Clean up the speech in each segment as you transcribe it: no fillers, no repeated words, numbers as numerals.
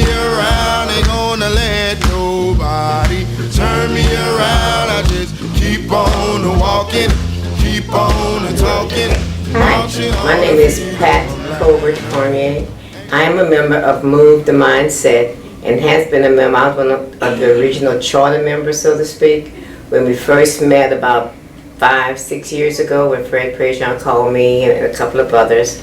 me around, ain't gonna let nobody turn me around. I just keep on walking, keep on talking. Hi, my name is Pat Colbert Cormier. I am a member of Move the Mindset and has been a member. I was one of the original charter members, so to speak, when we first met about 5-6 years ago when Prof Barry Jean called me and a couple of others.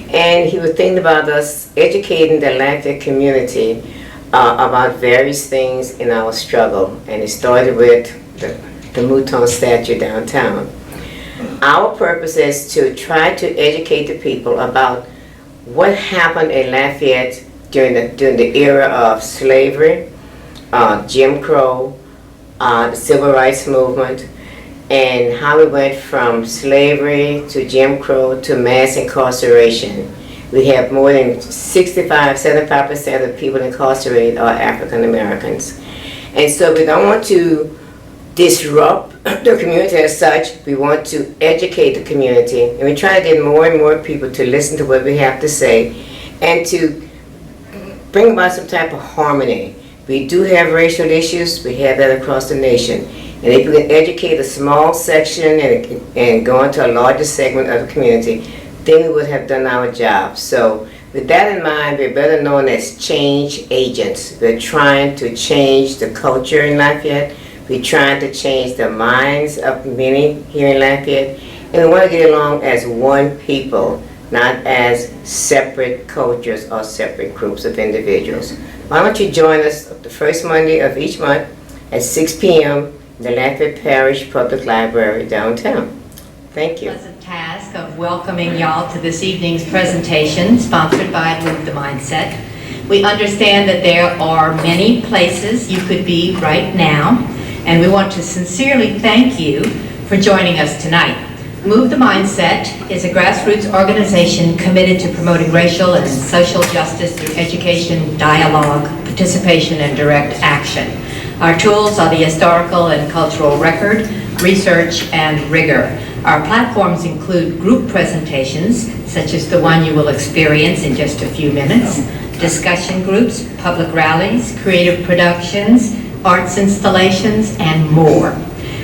And he was thinking about us educating the Lafayette community about various things in our struggle. And it started with the Mouton statue downtown. Our purpose is to try to educate the people about what happened in Lafayette during the era of slavery, Jim Crow, the Civil Rights Movement, and how we went from slavery to Jim Crow to mass incarceration. We have more than 75% of the people incarcerated are African Americans. And so we don't want to disrupt the community as such. We want to educate the community, and we try to get more and more people to listen to what we have to say and to bring about some type of harmony. We do have racial issues, we have that across the nation. And if we can educate a small section and go into a larger segment of the community, then we would have done our job. So with that in mind, we're better known as change agents. We're trying to change the culture in Lafayette. We're trying to change the minds of many here in Lafayette. And we want to get along as one people, not as separate cultures or separate groups of individuals. Why don't you join us the first Monday of each month at 6 p.m. in the Lafayette Parish Public Library downtown. Thank you. Pleasant task of welcoming y'all to this evening's presentation sponsored by Move the Mindset. We understand that there are many places you could be right now, and we want to sincerely thank you for joining us tonight. Move the Mindset is a grassroots organization committed to promoting racial and social justice through education, dialogue, participation, and direct action. Our tools are the historical and cultural record, research, and rigor. Our platforms include group presentations, such as the one you will experience in just a few minutes, discussion groups, public rallies, creative productions, arts installations, and more.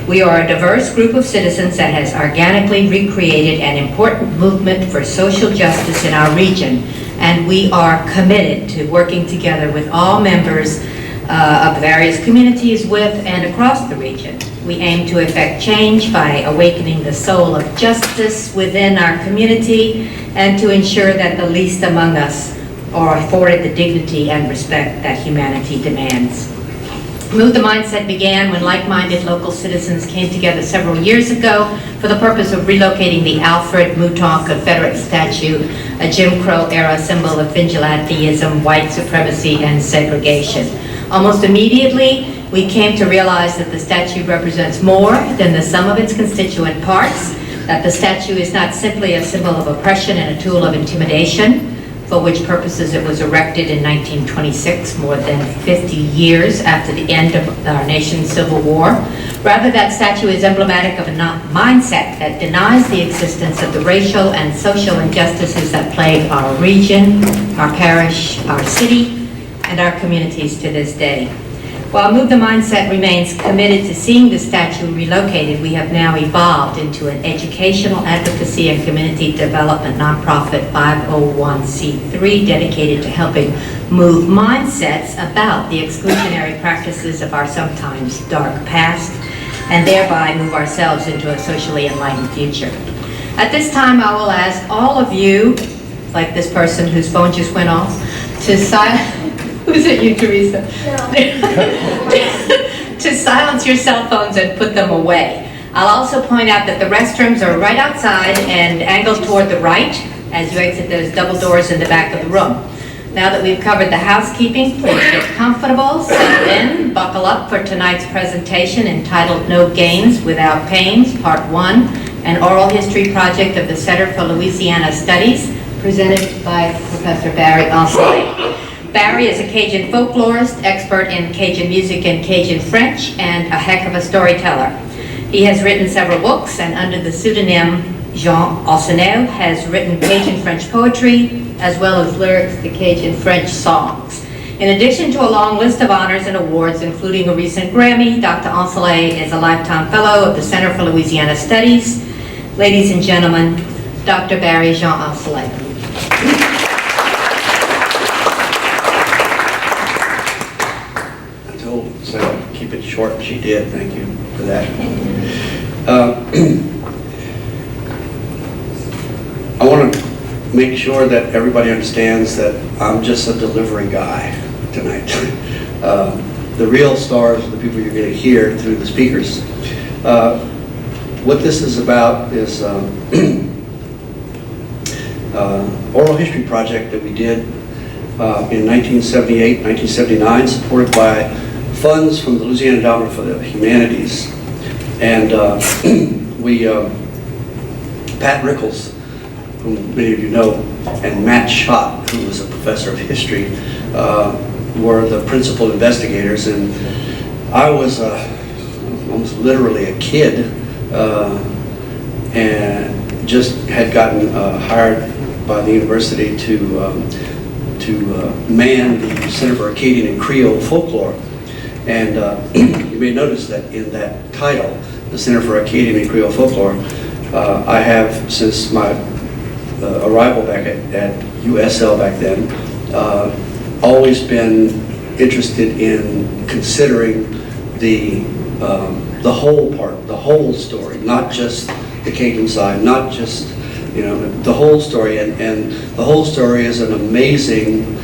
We are a diverse group of citizens that has organically recreated an important movement for social justice in our region, and we are committed to working together with all members of the various communities with and across the region. We aim to effect change by awakening the soul of justice within our community and to ensure that the least among us are afforded the dignity and respect that humanity demands. Move the Mindset began when like-minded local citizens came together several years ago for the purpose of relocating the Alfred Mouton Confederate statue, a Jim Crow era symbol of vigilantism, white supremacy, and segregation. Almost immediately, we came to realize that the statue represents more than the sum of its constituent parts, that the statue is not simply a symbol of oppression and a tool of intimidation, for which purposes it was erected in 1926, more than 50 years after the end of our nation's Civil War. Rather, that statue is emblematic of a mindset that denies the existence of the racial and social injustices that plague our region, our parish, our city, and our communities to this day. While Move the Mindset remains committed to seeing the statue relocated, we have now evolved into an educational advocacy and community development nonprofit 501c3 dedicated to helping move mindsets about the exclusionary practices of our sometimes dark past and thereby move ourselves into a socially enlightened future. At this time, I will ask all of you, like this person whose phone just went off, to who's it, you, Teresa? No. To silence your cell phones and put them away. I'll also point out that the restrooms are right outside and angled toward the right. As you exit, there's double doors in the back of the room. Now that we've covered the housekeeping, please get comfortable, settle in, buckle up for tonight's presentation entitled No Gains Without Pains, Part 1, an oral history project of the Center for Louisiana Studies, presented by Professor Barry Ancelet. Barry is a Cajun folklorist, expert in Cajun music and Cajun French, and a heck of a storyteller. He has written several books, and under the pseudonym Jean Ancelet has written Cajun French poetry, as well as lyrics to Cajun French songs. In addition to a long list of honors and awards, including a recent Grammy, Dr. Ancelet is a lifetime fellow of the Center for Louisiana Studies. Ladies and gentlemen, Dr. Barry Jean Ancelet. I told Sarah to keep it short, and she did. Thank you for that. I want to make sure that everybody understands that I'm just a delivery guy tonight. The real stars are the people you're going to hear through the speakers. What this is about is oral history project that we did in 1978, 1979, supported by funds from the Louisiana Endowment for the Humanities. And Pat Rickles, whom many of you know, and Matt Schott, who was a professor of history, were the principal investigators. And I was almost literally a kid, and just had gotten hired by the university to man the Center for Acadian and Creole Folklore. And you may notice that in that title, the Center for Acadian and Creole Folklore, I have, since my arrival back at USL back then, always been interested in considering the whole part, the whole story, not just the Cajun side, not just, the whole story. And the whole story is an amazing,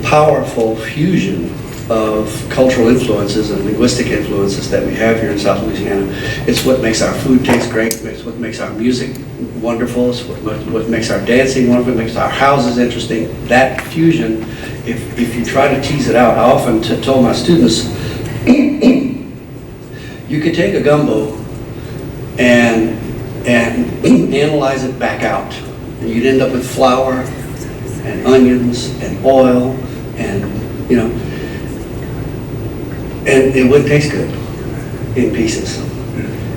powerful fusion of cultural influences and linguistic influences that we have here in South Louisiana. It's what makes our food taste great, it's what makes our music wonderful, it's what makes our dancing wonderful, what makes our houses interesting. That fusion, if you try to tease it out, I often told my students, you could take a gumbo and analyze it back out, and you'd end up with flour and onions and oil and and it wouldn't taste good in pieces.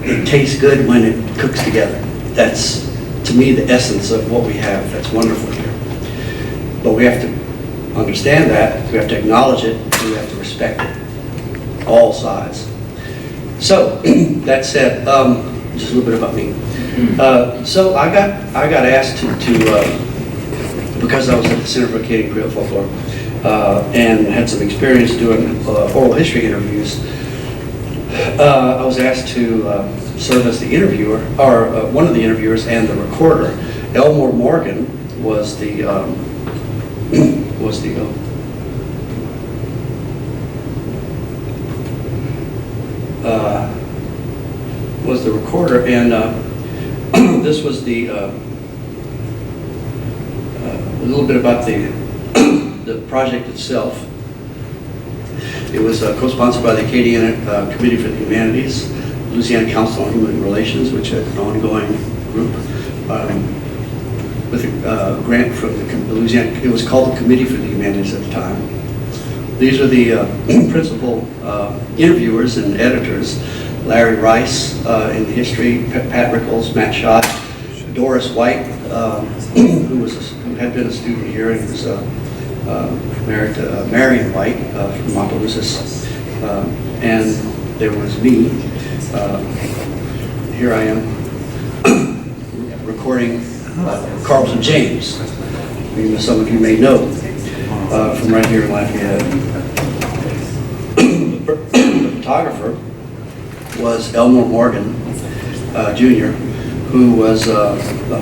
It tastes good when it cooks together. That's, to me, the essence of what we have that's wonderful here. But we have to understand that, we have to acknowledge it, we have to respect it, all sides. So, that said, just a little bit about me. So I got asked to because I was at the Center for Acadian Creole Folklore, and had some experience doing oral history interviews. I was asked to serve as the interviewer, or one of the interviewers and the recorder. Elmore Morgan was the recorder, and this was the a little bit about the project itself. It was co-sponsored by the Acadian Committee for the Humanities, Louisiana Council on Human Relations, which is an ongoing group, with a grant from the Louisiana, it was called the Committee for the Humanities at the time. These are the principal interviewers and editors: Larry Rice in the history, Pat Rickles, Matt Schott, Doris White, who had been a student here and was married to Marion White from Opelousas, and there was me. Here I am recording Carlton James, who some of you may know from right here in Lafayette. The photographer was Elmore Morgan, Jr., who was a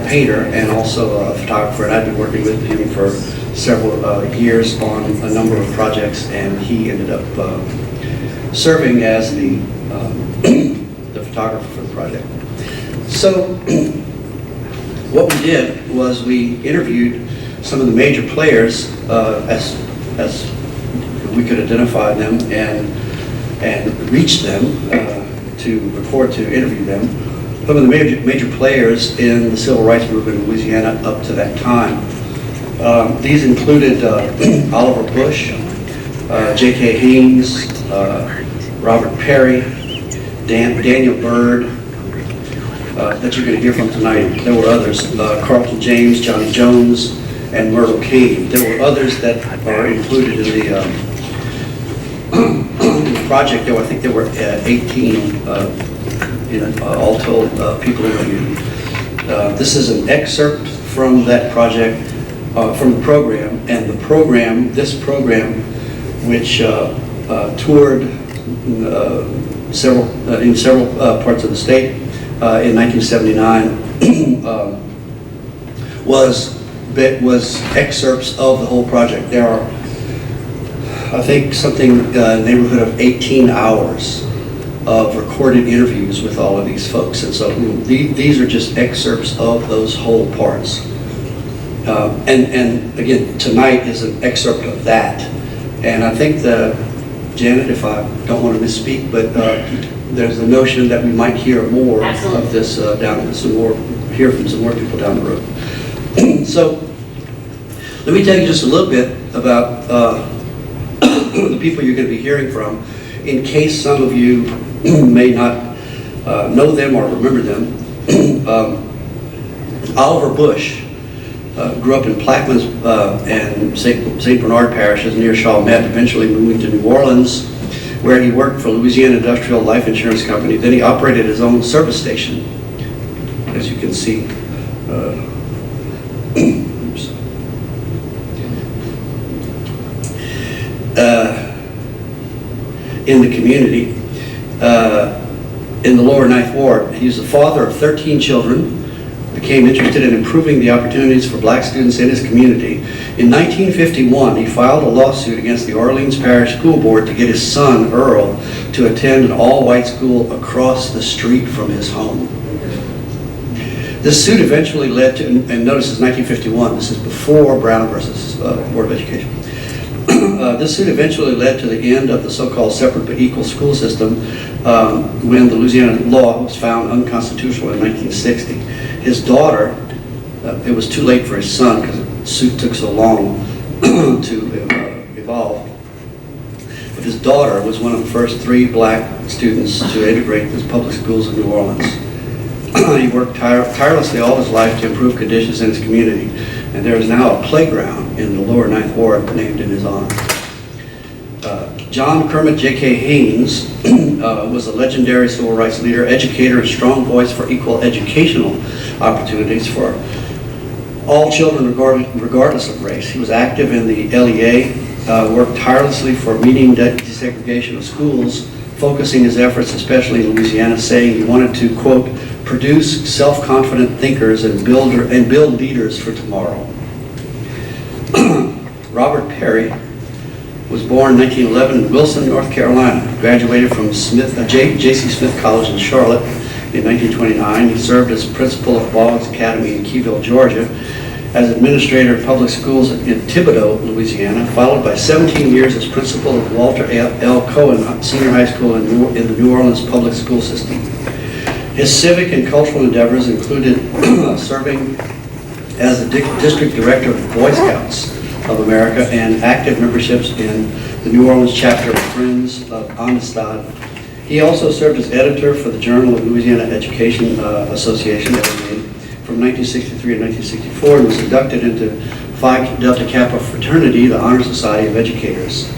painter and also a photographer, and I've been working with him for several years on a number of projects, and he ended up serving as the photographer for the project. So what we did was we interviewed some of the major players as we could identify them and reach them to record, to interview them. Some of the major players in the civil rights movement in Louisiana up to that time. These included Oliver Bush, J.K. Haynes, Robert Perry, Daniel Byrd, that you're going to hear from tonight. There were others, Carlton James, Johnny Jones, and Mrytle Cain. There were others that are included in project, I think there were 18 all told people interviewed. This is an excerpt from that project, from the program, and this program, which toured in several parts of the state in 1979, was excerpts of the whole project. There are, I think, something in the neighborhood of 18 hours of recorded interviews with all of these folks. And so these are just excerpts of those whole parts. And again, tonight is an excerpt of that. And I think Janet, if I don't want to misspeak, but there's the notion that we might hear more of this hear from some more people down the road. So let me tell you just a little bit about the people you're going to be hearing from, in case some of you may not know them or remember them. Oliver Bush grew up in Plaquemines and St. Bernard parishes near Chalmette, eventually moving to New Orleans, where he worked for Louisiana Industrial Life Insurance Company. Then he operated his own service station, as you can see. In the community, in the lower Ninth Ward. He was the father of 13 children, became interested in improving the opportunities for black students in his community. In 1951, he filed a lawsuit against the Orleans Parish School Board to get his son, Earl, to attend an all-white school across the street from his home. This suit eventually led to, and notice it's 1951, this is before Brown versus Board of Education. This suit eventually led to the end of the so-called separate but equal school system when the Louisiana law was found unconstitutional in 1960. His daughter, it was too late for his son because the suit took so long to evolve. But his daughter was one of the first 3 black students to integrate the public schools of New Orleans. He worked tirelessly all his life to improve conditions in his community, and there is now a playground in the lower Ninth Ward named in his honor. John Kermit J.K. Haynes was a legendary civil rights leader, educator, and strong voice for equal educational opportunities for all children regardless of race. He was active in the LEA, worked tirelessly for meeting desegregation of schools, focusing his efforts especially in Louisiana, saying he wanted to, quote, produce self-confident thinkers and build leaders for tomorrow. Robert Perry was born in 1911 in Wilson, North Carolina. Graduated from J.C. Smith College in Charlotte in 1929. He served as principal of Boggs Academy in Keyville, Georgia, as administrator of public schools in Thibodaux, Louisiana, followed by 17 years as principal of Walter L. Cohen Senior High School in the New Orleans public school system. His civic and cultural endeavors included serving as the district director of the Boy Scouts of America and active memberships in the New Orleans chapter of Friends of Amistad. He also served as editor for the Journal of Louisiana Education Association from 1963 to 1964 and was inducted into Phi Delta Kappa fraternity, the Honor Society of Educators.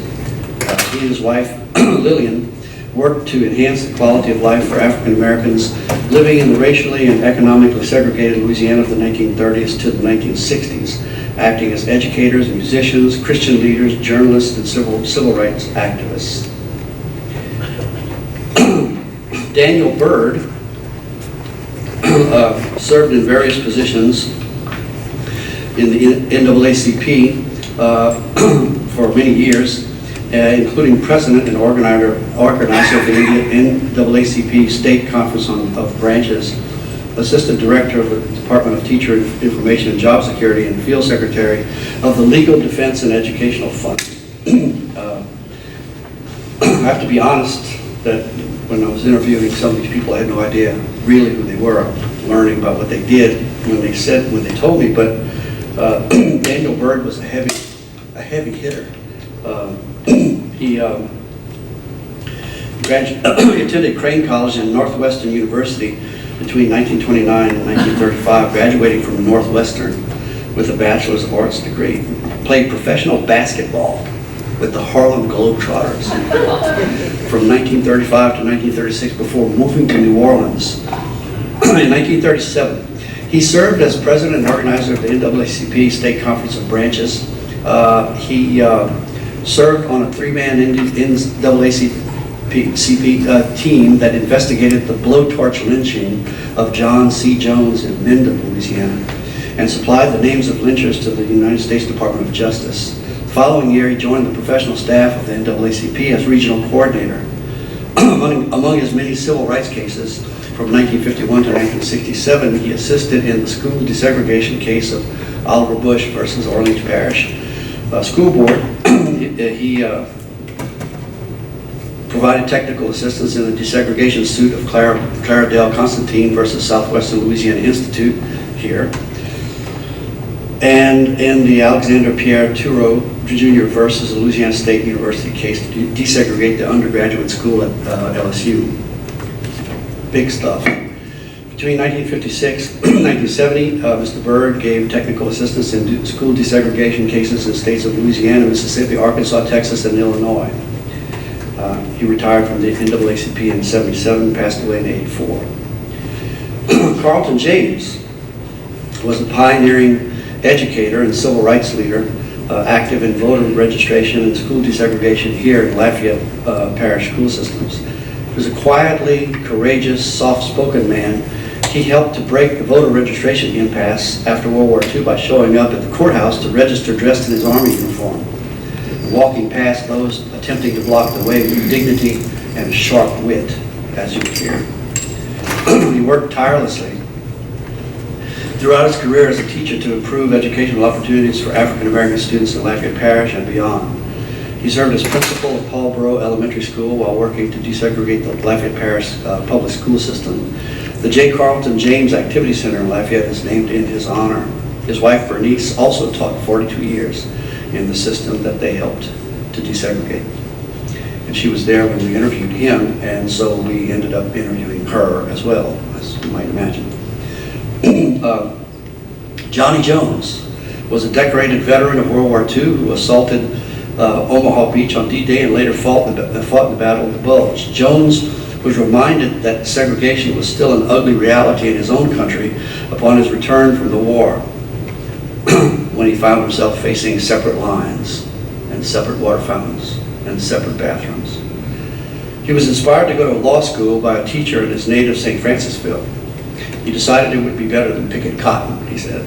He and his wife, Lillian, worked to enhance the quality of life for African Americans living in the racially and economically segregated Louisiana of the 1930s to the 1960s, acting as educators, musicians, Christian leaders, journalists, and civil rights activists. Daniel Byrd served in various positions in the NAACP for many years, including president and organizer of the NAACP State Conference of Branches, assistant director of the Department of Teacher Information and Job Security, and field secretary of the Legal Defense and Educational Fund. I have to be honest that when I was interviewing some of these people, I had no idea really who they were. Learning about what they did when they told me, but Daniel Byrd was a heavy hitter. He attended Crane College and Northwestern University between 1929 and 1935, graduating from Northwestern with a Bachelor's of Arts degree. Played professional basketball with the Harlem Globetrotters from 1935 to 1936 before moving to New Orleans. In 1937, he served as president and organizer of the NAACP State Conference of Branches. He served on a three-man NAACP team that investigated the blowtorch lynching of John C. Jones in Minden, Louisiana, and supplied the names of lynchers to the United States Department of Justice. The following year, he joined the professional staff of the NAACP as regional coordinator. Among his many civil rights cases, from 1951 to 1967, he assisted in the school desegregation case of Oliver Bush versus Orleans Parish School Board. He provided technical assistance in the desegregation suit of Claradale Constantine versus Southwestern Louisiana Institute here, and in the Alexander Pierre Tureau Jr. versus Louisiana State University case to desegregate the undergraduate school at LSU. Big stuff. Between 1956 and 1970, Mr. Byrd gave technical assistance in school desegregation cases in states of Louisiana, Mississippi, Arkansas, Texas, and Illinois. He retired from the NAACP in 77, passed away in 84. Carlton James was a pioneering educator and civil rights leader, active in voter registration and school desegregation here in Lafayette Parish school systems. He was a quietly courageous, soft-spoken man. He helped to break the voter registration impasse after World War II by showing up at the courthouse to register dressed in his Army uniform, walking past those attempting to block the way with dignity and sharp wit, as you will hear. He worked tirelessly throughout his career as a teacher to improve educational opportunities for African American students in Lafayette Parish and beyond. He served as principal of Paul Borough Elementary School while working to desegregate the Lafayette Parish public school system. The J. Carlton James Activity Center in Lafayette is named in his honor. His wife Bernice also taught 42 years in the system that they helped to desegregate. And she was there when we interviewed him, and so we ended up interviewing her as well, as you might imagine. Johnny Jones was a decorated veteran of World War II who assaulted Omaha Beach on D-Day and later fought in the Battle of the Bulge. Jones was reminded that segregation was still an ugly reality in his own country upon his return from the war, when he found himself facing separate lines and separate water fountains and separate bathrooms. He was inspired to go to law school by a teacher in his native St. Francisville. He decided it would be better than picking cotton, he said.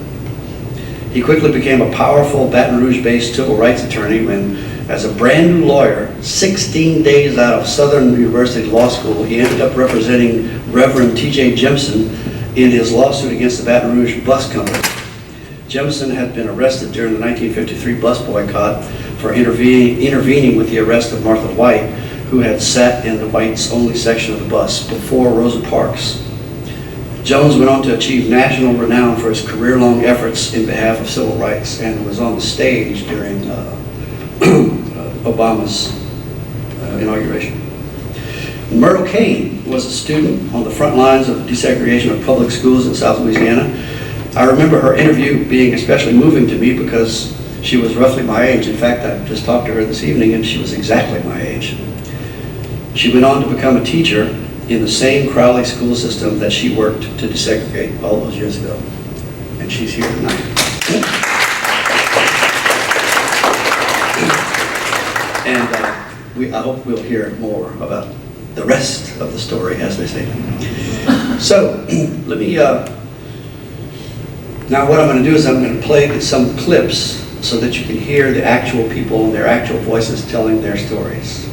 He quickly became a powerful Baton Rouge-based civil rights attorney when, as a brand new lawyer, 16 days out of Southern University Law School, he ended up representing Reverend T.J. Jemison in his lawsuit against the Baton Rouge Bus Company. Jemison had been arrested during the 1953 bus boycott for intervening with the arrest of Martha White, who had sat in the whites only section of the bus before Rosa Parks. Jones went on to achieve national renown for his career-long efforts in behalf of civil rights and was on the stage during Obama's inauguration. Mrytle Cain was a student on the front lines of desegregation of public schools in South Louisiana. I remember her interview being especially moving to me because she was roughly my age. In fact, I just talked to her this evening and she was exactly my age. She went on to become a teacher in the same Crowley school system that she worked to desegregate all those years ago. And she's here tonight. And I hope we'll hear more about the rest of the story, as they say. So, let me, now what I'm going to do is I'm going to play some clips so that you can hear the actual people and their actual voices telling their stories.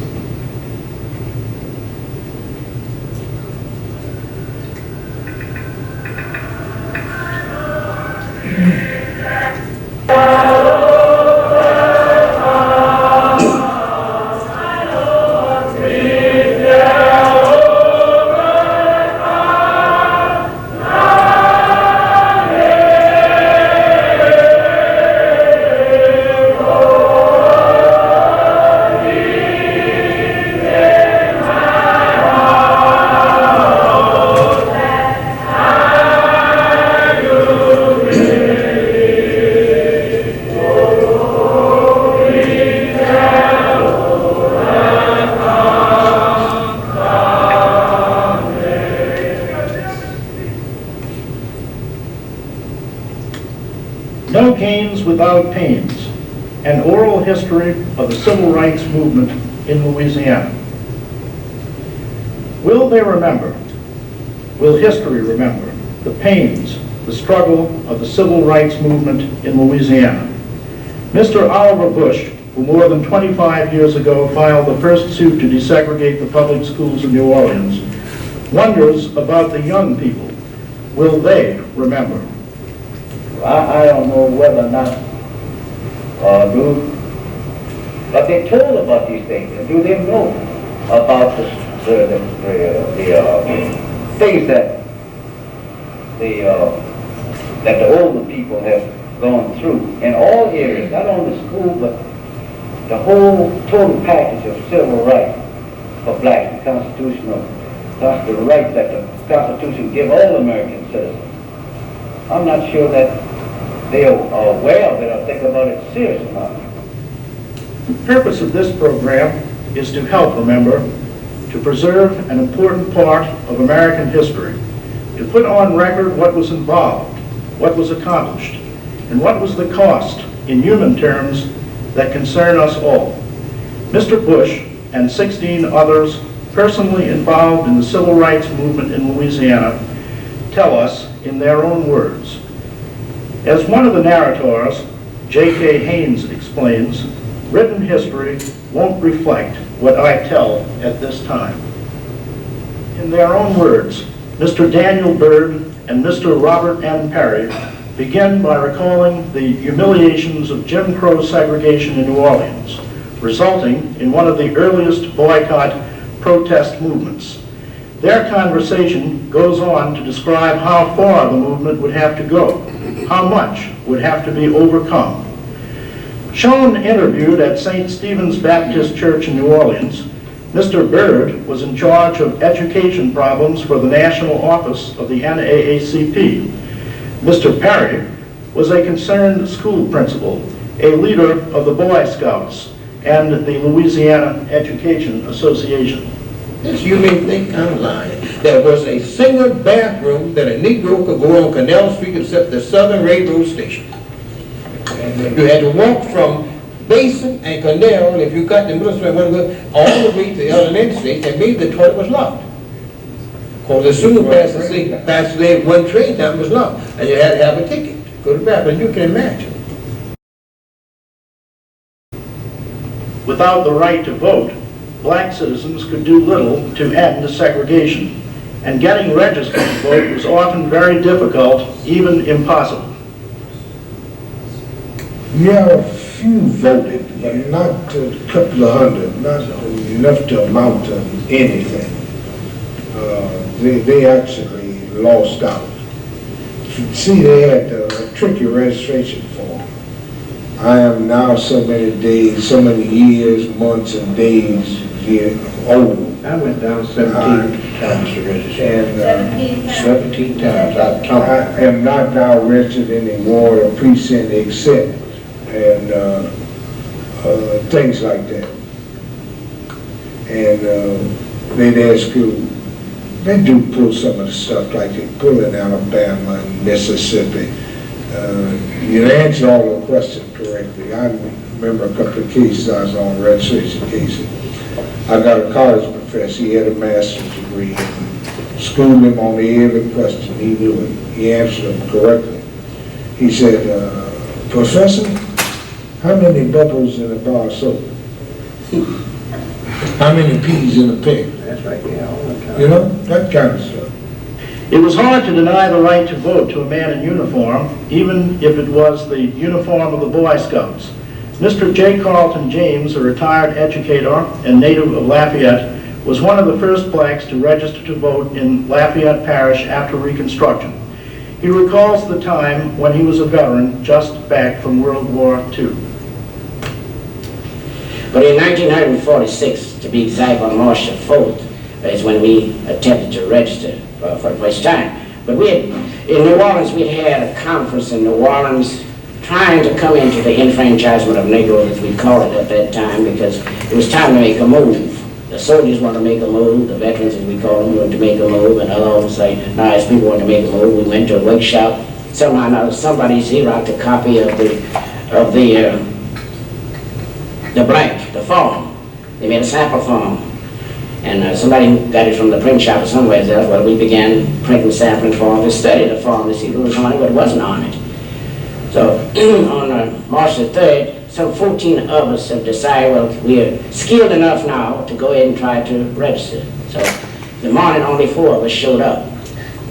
Without Pains, an oral history of the civil rights movement in Louisiana. Will they remember, will history remember, the pains, the struggle of the civil rights movement in Louisiana? Mr. Oliver Bush, who more than 25 years ago filed the first suit to desegregate the public schools of New Orleans, wonders about the young people. Will they remember? I don't know whether or not, but they told about these things, and do they know about the things that the older people have gone through in all areas, not only school, but the whole total package of civil rights for blacks, the constitutional, the rights that the Constitution give all American citizens. I'm not sure that they are aware of it or think about it serious enough. The purpose of this program is to help remember, to preserve an important part of American history, to put on record what was involved, what was accomplished, and what was the cost in human terms that concern us all. Mr. Bush and 16 others personally involved in the civil rights movement in Louisiana tell us in their own words. As one of the narrators, J.K. Haynes, explains, written history won't reflect what I tell at this time. In their own words, Mr. Daniel Byrd and Mr. Robert N. Perry begin by recalling the humiliations of Jim Crow segregation in New Orleans, resulting in one of the earliest boycott protest movements. Their conversation goes on to describe how far the movement would have to go, how much would have to be overcome. Schoen interviewed at St. Stephen's Baptist Church in New Orleans, Mr. Byrd was in charge of education problems for the national office of the NAACP. Mr. Perry was a concerned school principal, a leader of the Boy Scouts, and the Louisiana Education Association. This you may think I'm lying. There was a single bathroom that a Negro could go on Canal Street except the Southern Railroad Station. You had to walk from Basin and Canal, if you got the middle street, all the way to the other state, and maybe the toilet was locked. Because as soon as past the one train time was locked, and you had to have a ticket to go to the bathroom. You can imagine. Without the right to vote, black citizens could do little to end segregation, and getting registered to vote was often very difficult, even impossible. Yeah, a few voted, but not a couple of hundred, not enough to amount to anything. They actually lost out. See, they had a tricky registration form. I am now so many days, so many years, months, and days old. I went down 17 times to register. And 17 times. I am not now registered in any ward or precinct except and things like that. And they'd ask you, they do pull some of the stuff like they pull in Alabama and Mississippi. You answer all the questions correctly. I remember a couple of cases I was on, registration cases. I got a college professor, he had a master's degree, and schooled him on every question. He knew it. He answered them correctly. He said, Professor, how many bubbles in a bar of soap? How many peas in a pig? That's right, yeah, all the time. You know, that kind of stuff. It was hard to deny the right to vote to a man in uniform, even if it was the uniform of the Boy Scouts. Mr. J. Carlton James, a retired educator and native of Lafayette, was one of the first blacks to register to vote in Lafayette Parish after Reconstruction. He recalls the time when he was a veteran just back from World War II. But in 1946, to be exact, on March 4th, is when we attempted to register for the first time. But in New Orleans, we had a conference in New Orleans trying to come into the enfranchisement of Negroes, as we call it at that time, because it was time to make a move. The soldiers wanted to make a move, the veterans, as we call them, wanted to make a move, and others say, nice people wanted to make a move. We went to a workshop. Somehow or another, somebody Xeroxed a copy of the of the blank, the form. They made a sample form. And somebody got it from the print shop or somewhere else. Well, we began printing sampling forms to study the form to see what was on it, what wasn't on it. So on March the 3rd, some 14 of us have decided, well, we're skilled enough now to go ahead and try to register. So the morning, only 4 of us showed up.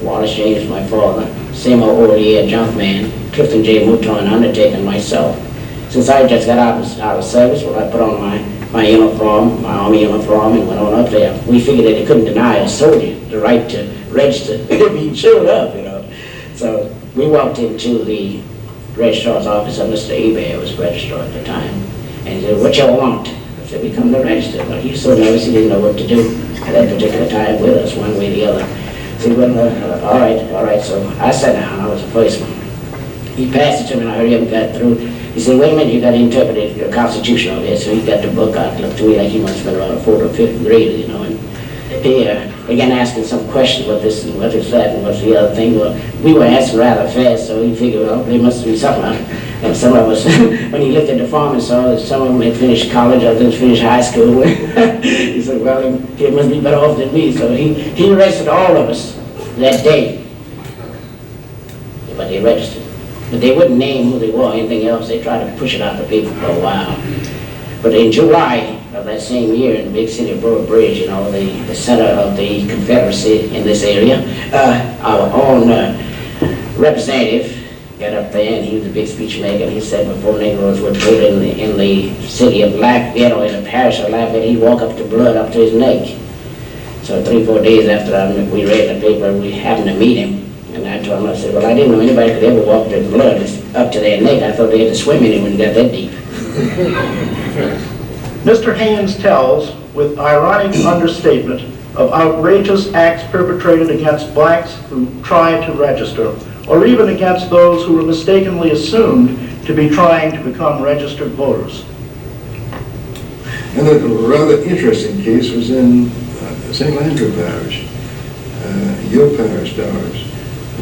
Wallace James, my father, same old year junk man, Clifton J. Mouton, undertaker, and myself. Since I just got out of service, well, I put on my uniform, my army uniform, and went on up there. We figured that they couldn't deny a soldier the right to register if he showed up, you know. So we walked into the registrar's office, and Mr. Hebert was registrar at the time. And he said, "What y'all want?" I said, "We come to register." Well, he was so nervous he didn't know what to do at that particular time with us, one way or the other. So he went, all right. So I sat down, I was the first one. He passed it to me, and I hurried up and got through. He said, "Wait a minute, you got to interpret the Constitution over here." So he got the book out, looked to me like he must have been about a 4th or 5th grader, you know, and he began asking some questions, what this and what is that and what's the other thing. Well, we were answering rather fast, so he figured, well, there must be something on it. And some of us, when he looked at the form and saw that some of them had finished college, others finished high school, he said, well, he must be better off than me. So he arrested all of us that day, but they registered. But they wouldn't name who they were or anything else. They tried to push it out the paper for a while. But in July of that same year in the big city of Prof Bridge, you know, the center of the Confederacy in this area, our own representative got up there, and he was a big speech maker, and he said before Negroes would vote in the city of Lafayette, or in the parish of Lafayette, he'd walk up to blood up to his neck. So 3 or 4 days after we read in the paper, we happened to meet him. And I told him, I said, well, I didn't know anybody could ever walk their blood up to their neck. I thought they had to swim in it when it got that deep. Mr. Haynes tells, with ironic understatement, of outrageous acts perpetrated against blacks who tried to register, or even against those who were mistakenly assumed to be trying to become registered voters. And a rather interesting case was in St. Landry Parish, your parish, Doris.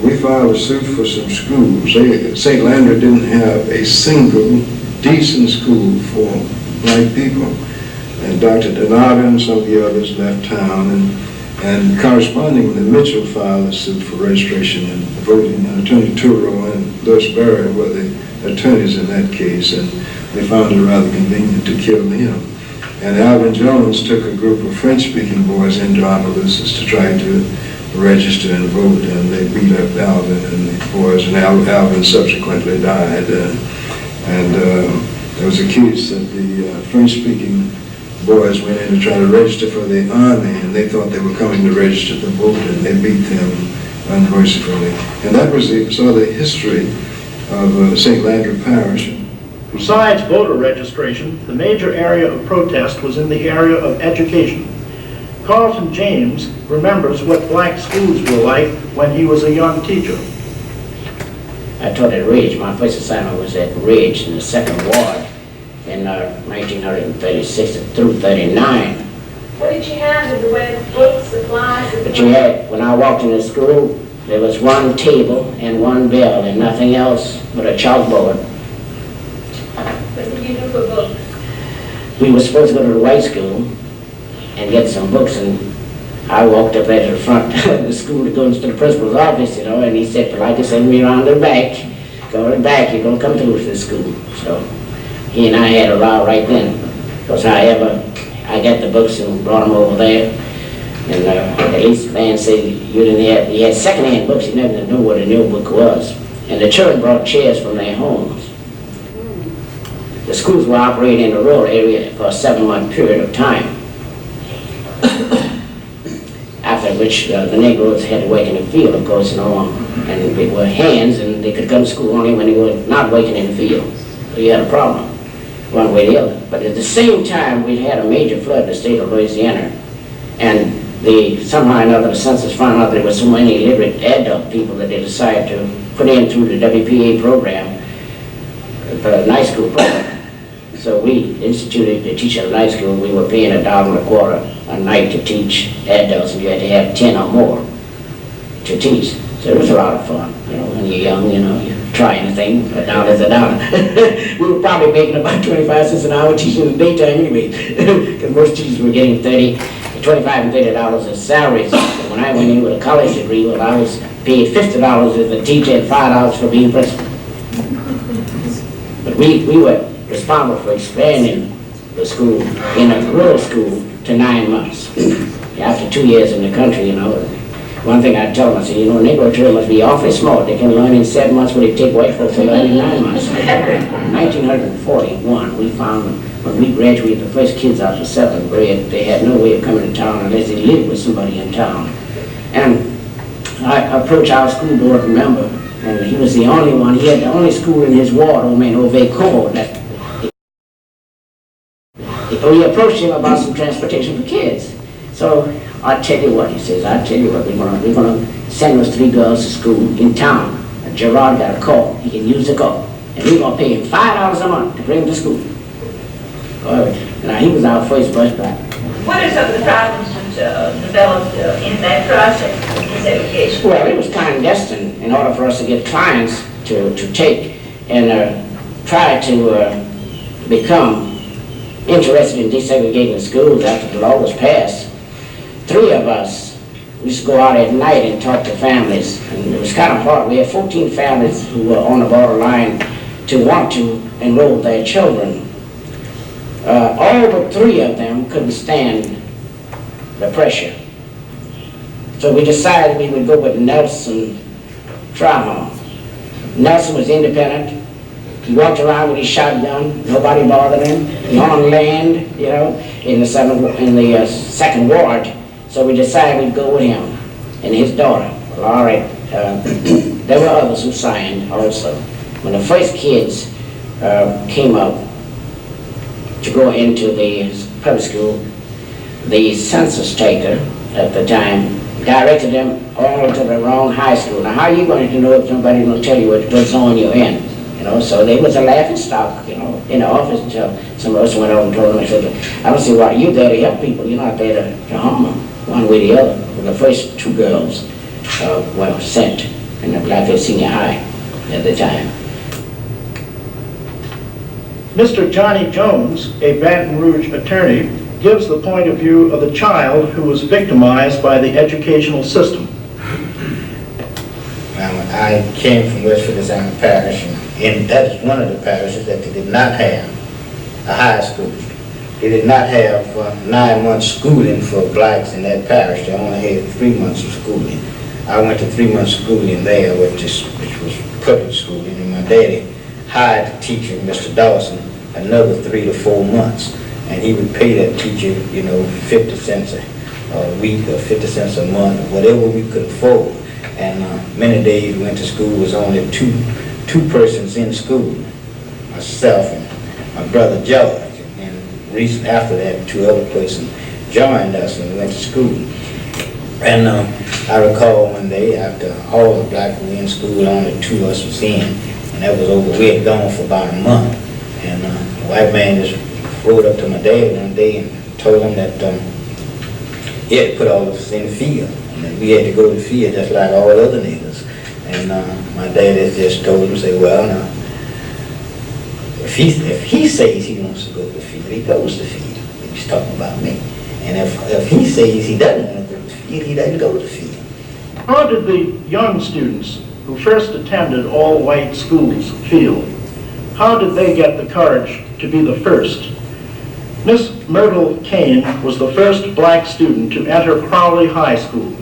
We filed a suit for some schools. St. Landry didn't have a single decent school for black people. And Dr. Donato and some of the others left town, and correspondingly, Mitchell filed a suit for registration and voting. And Attorney Turo and Louis Barry were the attorneys in that case, and we found it rather convenient to kill them. And Alvin Jones took a group of French-speaking boys into Opelousas to try to register and vote, and they beat up Alvin and the boys, and Alvin subsequently died. There was a case that the French-speaking boys went in to try to register for the army, and they thought they were coming to register to vote, and they beat them unmercifully. And that was the history of St. Landry Parish. Besides voter registration, the major area of protest was in the area of education. Carlton James remembers what black schools were like when he was a young teacher. I taught at Ridge. My first assignment was at Ridge in the 2nd Ward in 1936 through 39. What did you have in the way of books, supplies? But you had, when I walked into school, there was one table and one bell and nothing else but a chalkboard. What did you do for books? We were supposed to go to the white school and get some books, and I walked up at the front of the school to go to the principal's office, you know, and he said, politely send me around to the back. Go to the back, you're going to come through with this school. So he and I had a row right then, because however, I got the books and brought them over there, and at least the man said he had second-hand books, he never knew what a new book was. And the children brought chairs from their homes. The schools were operating in a rural area for a 7-month period of time. After which the Negroes had to work in the field, of course, you know, and they were hands, and they could come to school only when they were not working in the field. So you had a problem, one way or the other. But at the same time, we had a major flood in the state of Louisiana, and somehow or another the census found out there were so many illiterate adult people that they decided to put in through the WPA program, the night school program. So we instituted to teach at a night school. We were paying $1.25 a night to teach adults, and you had to have 10 or more to teach. So it was a lot of fun, you know, when you're young, you know, you're try anything, but now there's $1. We were probably making about 25 cents an hour teaching in the daytime anyway, because most teachers were getting $25 and $30 as salaries. When I went in with a college degree, well, I was paid $50 as a teacher and $5 for being principal. But we were responsible for expanding the school in a rural school to 9 months. After 2 years in the country, you know, one thing I tell them, I say, you know, Negro children must be awfully smart. They can learn in 7 months what it take white folks to learn in 9 months. In 1941, we found when we graduated, the first kids out of 7th grade, they had no way of coming to town unless they lived with somebody in town. And I approached our school board member, and he was the only one. He had the only school in his ward, old man Ove Cole. We approached him about some transportation for kids. So I tell you what, he says, I tell you what, we're gonna send those 3 girls to school in town. And Gerard got a call. He can use the call. And we're gonna pay him $5 a month to bring him to school. Now he was our first bus driver. What are some of the problems that developed in that process of desegregation? Well, it was clandestine in order for us to get clients to take and try to become interested in desegregating the schools after the law was passed. 3 of us used to go out at night and talk to families, and it was kind of hard. We had 14 families who were on the borderline to want to enroll their children. All but 3 of them couldn't stand the pressure. So we decided we would go with Nelson Trahorn. Nelson was independent. He walked around with his shotgun. Nobody bothered him. On land, you know, in the 2nd ward. So we decided we'd go with him and his daughter. Well, all right. There were others who signed also. When the first kids came up to go into the public school, the census taker at the time directed them all to the wrong high school. Now, how are you going to know if somebody will tell you what zone you're in? You know, so they was a laughing stock, you know, in the office until some of us went over and told them, I said, I don't see why you're there to help people. You're not there to harm them, one way or the other. Well, the first 2 girls were sent in the Blackfield Senior High at the time. Mr. Johnny Jones, a Baton Rouge attorney, gives the point of view of the child who was victimized by the educational system. I came from West Louisiana Parish, and that is one of the parishes that they did not have a high school. They did not have 9 months schooling for blacks in that parish. They only had 3 months of schooling. I went to 3 months schooling there, which was public schooling, and my daddy hired a teacher, Mr. Dawson, another 3 to 4 months, and he would pay that teacher, you know, 50 cents a week or 50 cents a month, whatever we could afford. And many days we went to school, was only two persons in school, myself and my brother George. And recently after that, 2 other persons joined us and we went to school. And I recall one day after all the black were in school, only 2 of us was in, and that was over. We had gone for about a month. And the white man just rode up to my dad one day and told him that he had to put all of us in the field. And we had to go to the field just like all other niggas. And my dad just told him, say, well, now, if he says he wants to go to the field, he goes to the field. He's talking about me. And if he says he doesn't want to go to the field, he doesn't go to the field. How did the young students who first attended all-white schools feel? How did they get the courage to be the first? Miss Mrytle Cain was the first black student to enter Crowley High School.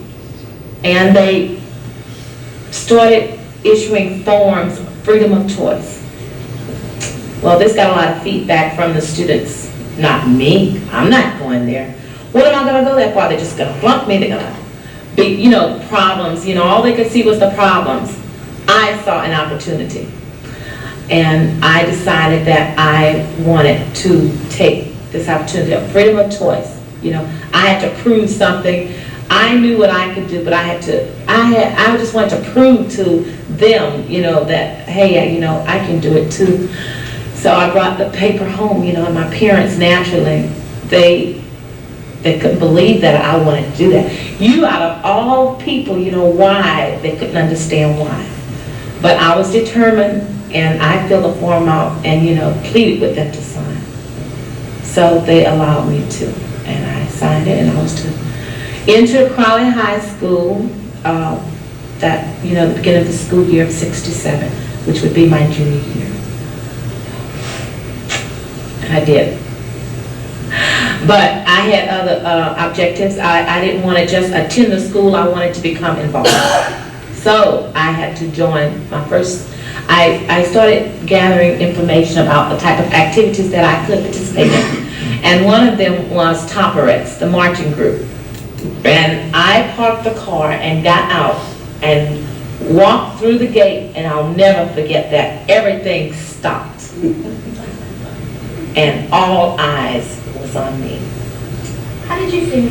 And they started issuing forms of freedom of choice. Well, this got a lot of feedback from the students. Not me. I'm not going there. What am I going to go there for? They're just going to flunk me. They're going to be, you know, problems. You know, all they could see was the problems. I saw an opportunity. And I decided that I wanted to take this opportunity of freedom of choice. You know, I had to prove something. I knew what I could do, but I just wanted to prove to them, you know, that, hey, you know, I can do it too. So I brought the paper home, you know, and my parents naturally, they couldn't believe that I wanted to do that. You, out of all people, you know, why? They couldn't understand why. But I was determined, and I filled the form out and, pleaded with them to sign. So they allowed me to, and I signed it, and I was to enter Crowley High School, the beginning of the school year of '67, which would be my junior year. And I did. But I had other objectives. I didn't want to just attend the school, I wanted to become involved. So I had to join my first, I started gathering information about the type of activities that I could participate in. And one of them was Topperettes, the marching group. And I parked the car and got out and walked through the gate, and I'll never forget that. Everything stopped. And all eyes was on me. How did you feel?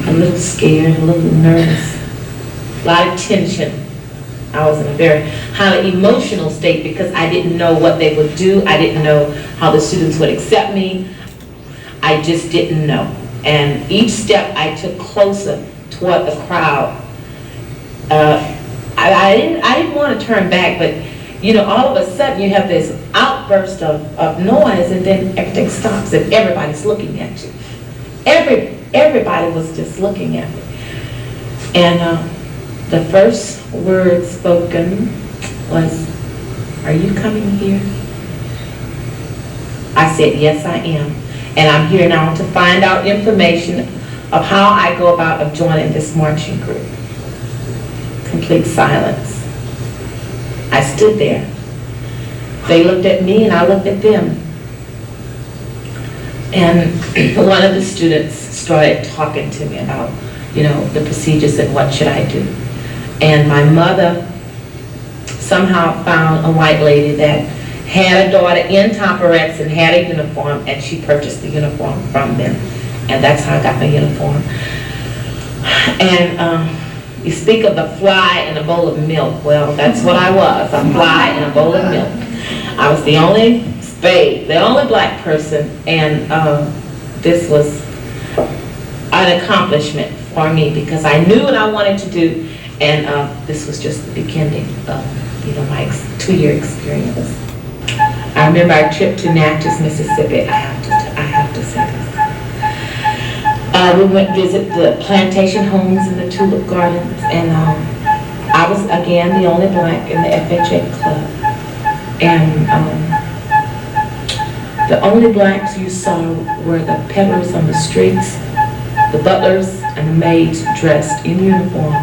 A little scared, a little nervous, a lot of tension. I was in a very highly emotional state because I didn't know what they would do. I didn't know how the students would accept me. I just didn't know. And each step I took closer toward the crowd. I didn't want to turn back, but all of a sudden you have this outburst of noise, and then everything stops and everybody's looking at you. Everybody was just looking at me. And the first word spoken was, "Are you coming here?" I said, "Yes, I am. And I'm here now to find out information of how I go about joining this marching group." Complete silence. I stood there. They looked at me and I looked at them. And one of the students started talking to me about, the procedures and what should I do. And my mother somehow found a white lady that had a daughter in Topperettes and had a uniform, and she purchased the uniform from them. And that's how I got my uniform. And you speak of the fly in a bowl of milk. Well, that's what I was, a fly in a bowl of milk. I was the only black person, and this was an accomplishment for me because I knew what I wanted to do, and this was just the beginning of my 2-year experience. I remember our trip to Natchez, Mississippi. I have to say this. We went to visit the plantation homes and the tulip gardens, and I was again the only black in the FHA club. And the only blacks you saw were the peddlers on the streets, the butlers, and the maids dressed in uniform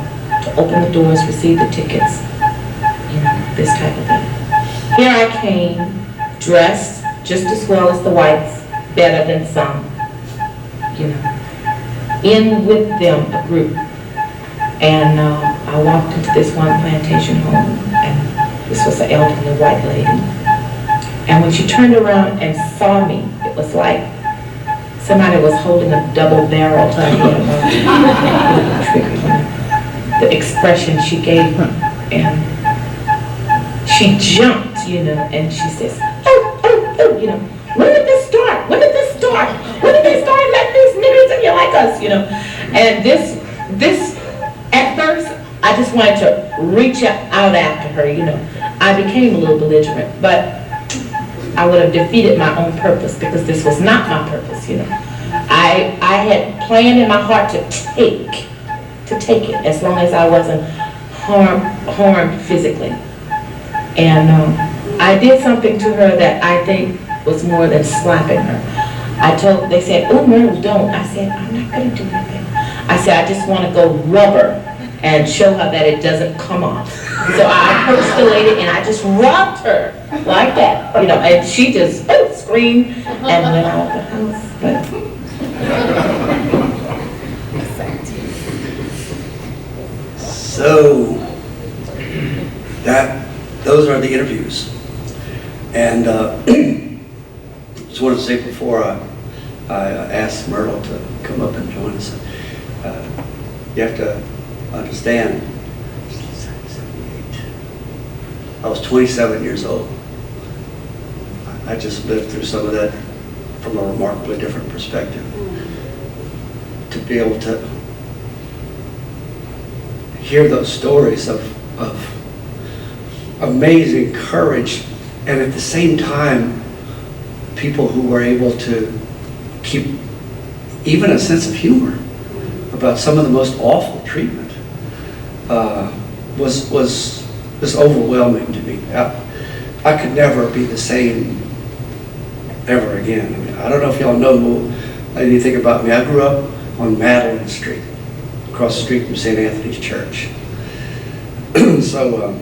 to open the doors, receive the tickets, this type of thing. Here I came, dressed just as well as the whites, better than some, in with them, a group. And I walked into this one plantation home, and this was an elderly white lady. And when she turned around and saw me, it was like somebody was holding a double barrel to her head. The expression she gave her, and she jumped, and she says, when did this start? When did this start? When did they start letting these niggers in here like us, And this, at first, I just wanted to reach out after her, I became a little belligerent, but I would have defeated my own purpose because this was not my purpose, I had planned in my heart to take it as long as I wasn't harmed physically. And I did something to her that I think was more than slapping her. They said, "Oh, Myrtle, don't." I said, "I'm not going to do anything." I said, "I just want to go rubber and show her that it doesn't come off." So I approached the lady and I just rubbed her like that, and she just screamed and went out of the house. But so those are the interviews. And just wanted to say before I asked Myrtle to come up and join us, you have to understand, I was 27 years old. I just lived through some of that from a remarkably different perspective. To be able to hear those stories of of amazing courage, and at the same time, people who were able to keep even a sense of humor about some of the most awful treatment was overwhelming to me. I could never be the same ever again. I mean, I don't know if y'all know anything about me. I grew up on Mrytle Street, across the street from St. Anthony's Church. So,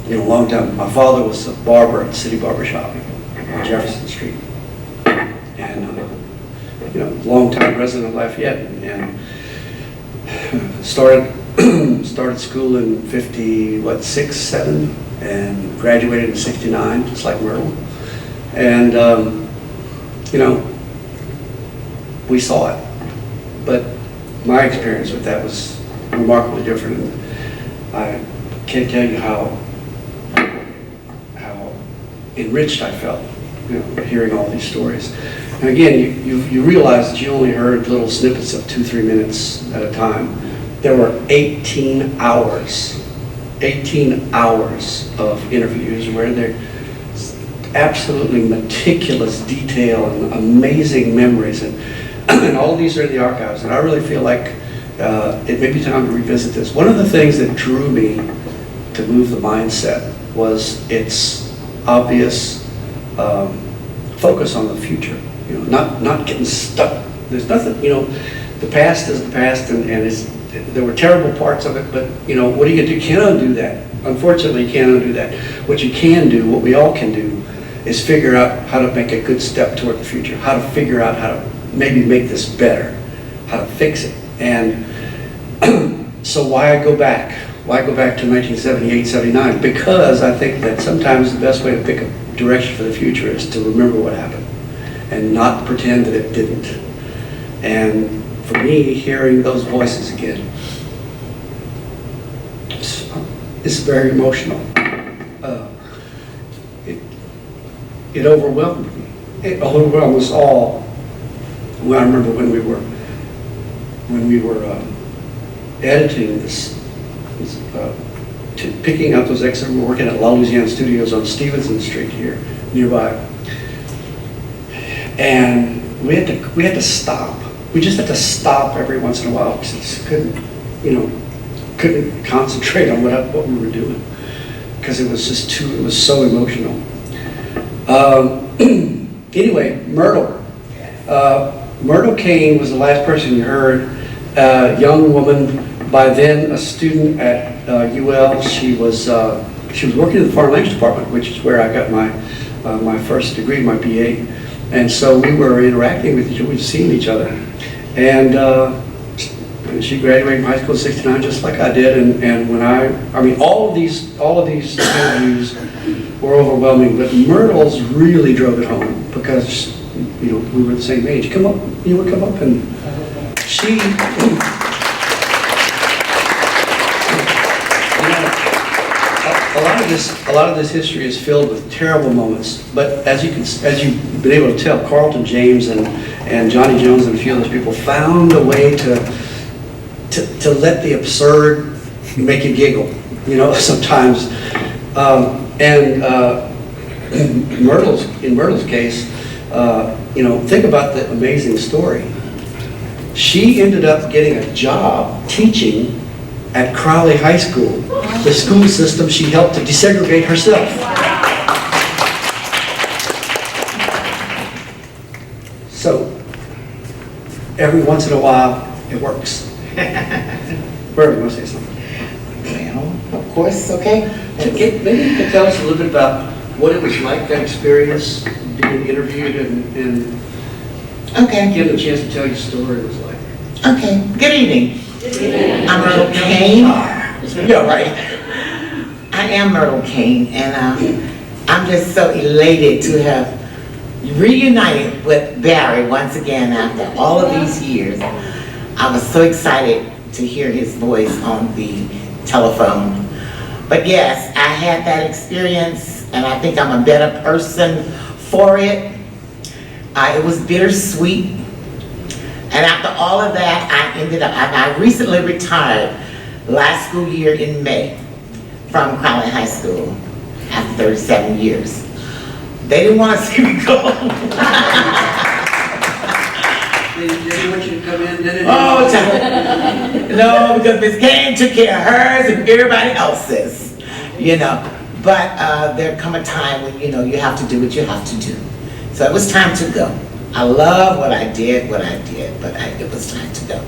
a long time. My father was a barber at the City Barber Shop on Jefferson Street, and long time resident of Lafayette, and started school in 6, 7, and graduated in 69, just like Mrytle. And we saw it, but my experience with that was remarkably different. And I can't tell you how enriched I felt, hearing all these stories. And again, you realize that you only heard little snippets of 2-3 minutes at a time. There were 18 hours of interviews where they're absolutely meticulous detail and amazing memories, and all of these are in the archives. And I really feel like it may be time to revisit this. One of the things that drew me to Move the Mindset was its obvious focus on the future. Not getting stuck. There's nothing. The past is the past, and there were terrible parts of it. But what are you gonna do? You can't undo that. Unfortunately, you can't undo that. What you can do, what we all can do, is figure out how to make a good step toward the future. How to figure out how to maybe make this better. How to fix it. And so why go back? Why go back to 1978, 79? Because I think that sometimes the best way to pick a direction for the future is to remember what happened and not pretend that it didn't. And for me, hearing those voices again, it's very emotional. It overwhelmed me. It overwhelmed us all. Well, I remember when we were editing this picking up those excerpts. We were working at Louisiana Studios on Stevenson Street here, nearby, and we had to stop. We just had to stop every once in a while because just couldn't concentrate on what we were doing because it was just it was so emotional. Anyway, Mrytle. Mrytle Cain was the last person you heard. Young woman, by then a student at UL. She was working in the foreign language department, which is where I got my first degree, my BA. And so we were interacting with each other, we'd seen each other. And she graduated from high school in 69, just like I did. And when I mean, all of these interviews were overwhelming, but Myrtle's really drove it home because we were the same age. You would come up, and she. A lot of this history is filled with terrible moments, but as you've been able to tell, Carlton James and Johnny Jones and a few other people found a way to let the absurd make you giggle, sometimes. In Myrtle's case, think about the amazing story. She ended up getting a job teaching at Crowley High School, the school system she helped to desegregate herself. So, every once in a while, it works. Barry, you want to say something? Well, of course, okay. Maybe you could tell us a little bit about what it was like, that experience, being interviewed and Okay. getting a chance to tell your story was like. Okay. Good evening. I'm Mrytle Cain. Yeah, right. I am Mrytle Cain, and I'm just so elated to have reunited with Barry once again after all of these years. I was so excited to hear his voice on the telephone. But yes, I had that experience, and I think I'm a better person for it. It was bittersweet. And after all of that, I recently retired last school year in May. from Crowley High School after 37 years. They didn't want to see me go. They didn't want you to come in, did it? Oh, no, because Miss Cain took care of hers and everybody else's, you know. But there come a time when, you know, you have to do what you have to do. So it was time to go. I love what I did, but it was time to go.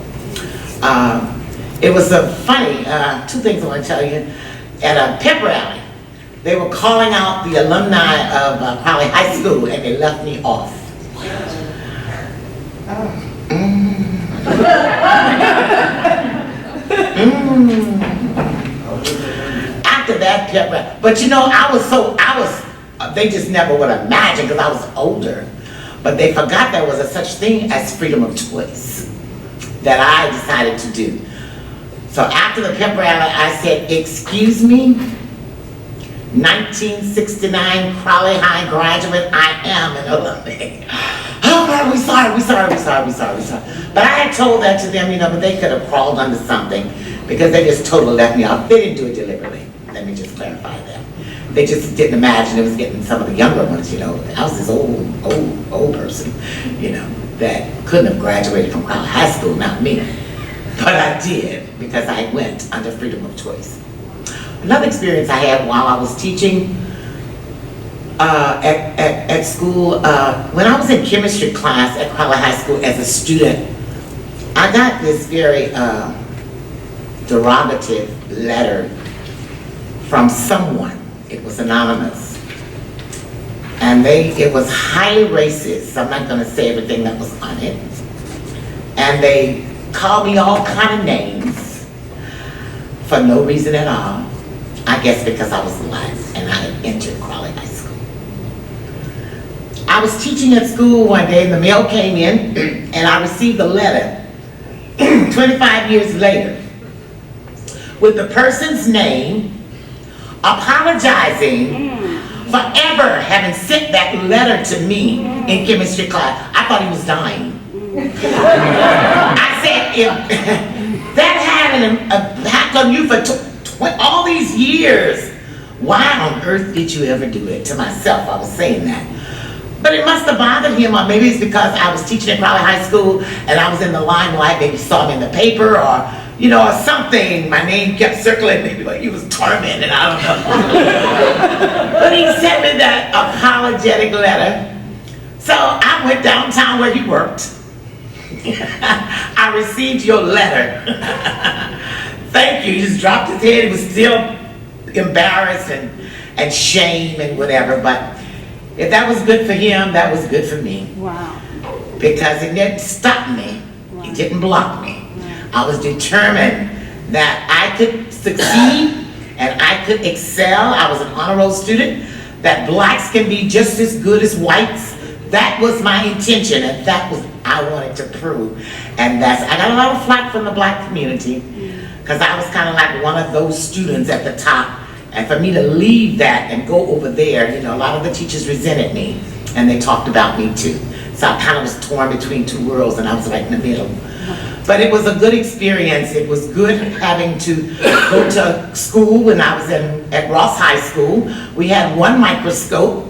It was a funny, two things I want to tell you. At a pep rally, they were calling out the alumni of Crowley High School, and they left me off. After that pep rally, but you know, they just never would imagine, because I was older, but they forgot there was a such thing as freedom of choice that I decided to do. So after the pep rally, I said, excuse me, 1969 Crowley High graduate, I am an alumni. Oh God, we're sorry. But I had told that to them, you know, but they could have crawled under something because they just totally left me off. They didn't do it deliberately. Let me just clarify that. They just didn't imagine it was getting some of the younger ones, you know. I was this old person, you know, that couldn't have graduated from Crowley High School, not me. But I did, because I went under freedom of choice. Another experience I had while I was teaching at school, when I was in chemistry class at Crowley High School as a student, I got this very derogative letter from someone. It was anonymous. And it was highly racist. I'm not going to say everything that was on it. And they called me all kind of names for no reason at all. I guess because I was black and I had entered Crowley High School. I was teaching at school one day and the mail came in and I received a letter 25 years later with the person's name apologizing for ever having sent that letter to me in chemistry class. I thought he was dying. I said, if that happened on you for all these years, why on earth did you ever do it? To myself, I was saying that. But it must have bothered him, or maybe it's because I was teaching at Crowley High School and I was in the limelight, maybe saw me in the paper or, you know, or something. My name kept circulating, maybe like he was tormented, I don't know. But he sent me that apologetic letter. So I went downtown where he worked. I received your letter. Thank you. He just dropped his head. He was still embarrassed and shame and whatever. But if that was good for him, that was good for me. Wow. Because it didn't stop me. Wow. It didn't block me. Wow. I was determined that I could succeed and I could excel. I was an honor roll student. That blacks can be just as good as whites. That was my intention, and that was I wanted to prove. And I got a lot of flack from the black community because I was kind of like one of those students at the top. And for me to leave that and go over there, you know, a lot of the teachers resented me and they talked about me too. So I kind of was torn between two worlds and I was right in the middle. But it was a good experience. It was good having to go to school when I was at Ross High School. We had one microscope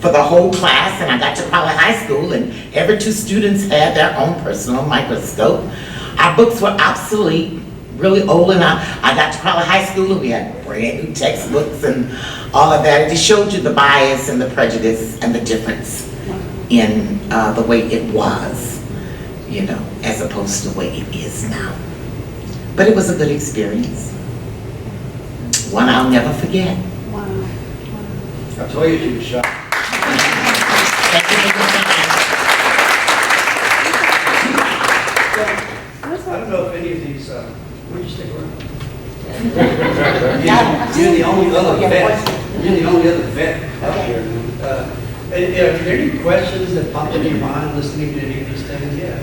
for the whole class, and I got to Crowley High School and every two students had their own personal microscope. Our books were obsolete, really old, and I got to Crowley High School and we had brand new textbooks and all of that. It just showed you the bias and the prejudice and the difference in the way it was, you know, as opposed to the way it is now. But it was a good experience. One I'll never forget. Wow. I told you she was shy. Thank you for your time. I don't know if any of these, would you stick around? You're the only other vet out here. Are there any questions that pop into your mind listening to any of these things? Yeah.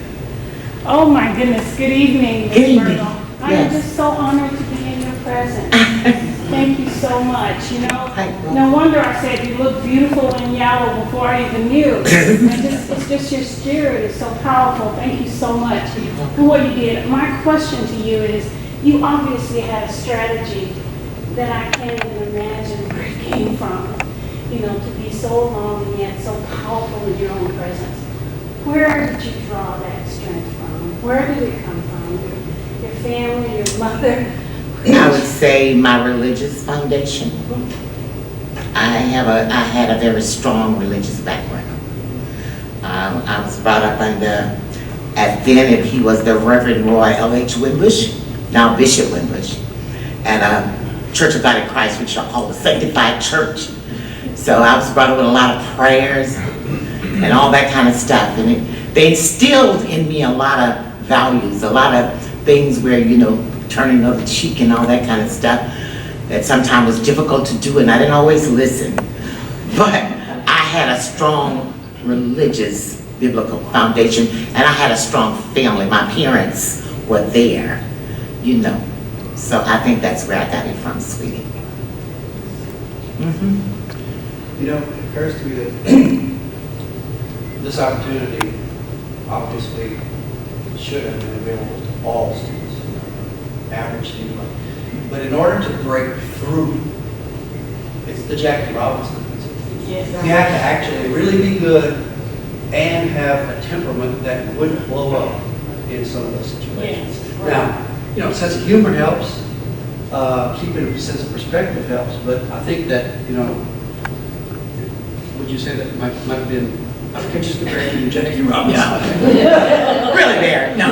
Oh my goodness, good evening, Ms. Good evening. Mrytle. I am Yes. just so honored to be in your presence. Thank you so much. You know, Hi. no wonder I said you look beautiful in yellow before I even knew. It's just your spirit is so powerful. Thank you so much for what you did. My question to you is, you obviously had a strategy that I can't even imagine where it came from. You know, to be so alone and yet so powerful in your own presence. Where did you draw that strength from? Where did it come from? Your family, your mother? I would say my religious foundation. I had a very strong religious background. I was brought up under, at then he was the Reverend Roy L.H. Winbush, now Bishop Winbush, and Church of God in Christ, which I call the Sanctified Church. So I was brought up with a lot of prayers and all that kind of stuff. And they instilled in me a lot of values, a lot of things where, you know, turning the other cheek and all that kind of stuff that sometimes was difficult to do, and I didn't always listen. But I had a strong religious, biblical foundation, and I had a strong family. My parents were there, you know. So I think that's where I got it from, sweetie. You know, it occurs to me that this opportunity obviously should have been available to all students, average student. But in order to break through, it's the Jackie Robinson principle. Yes. You have to actually really be good and have a temperament that wouldn't blow up in some of those situations. Yes, right. Now, you know, sense of humor helps, keeping a sense of perspective helps, but I think that, you know, would you say that might have been, I think just compared to Jackie Robinson? Yeah. Really there, no.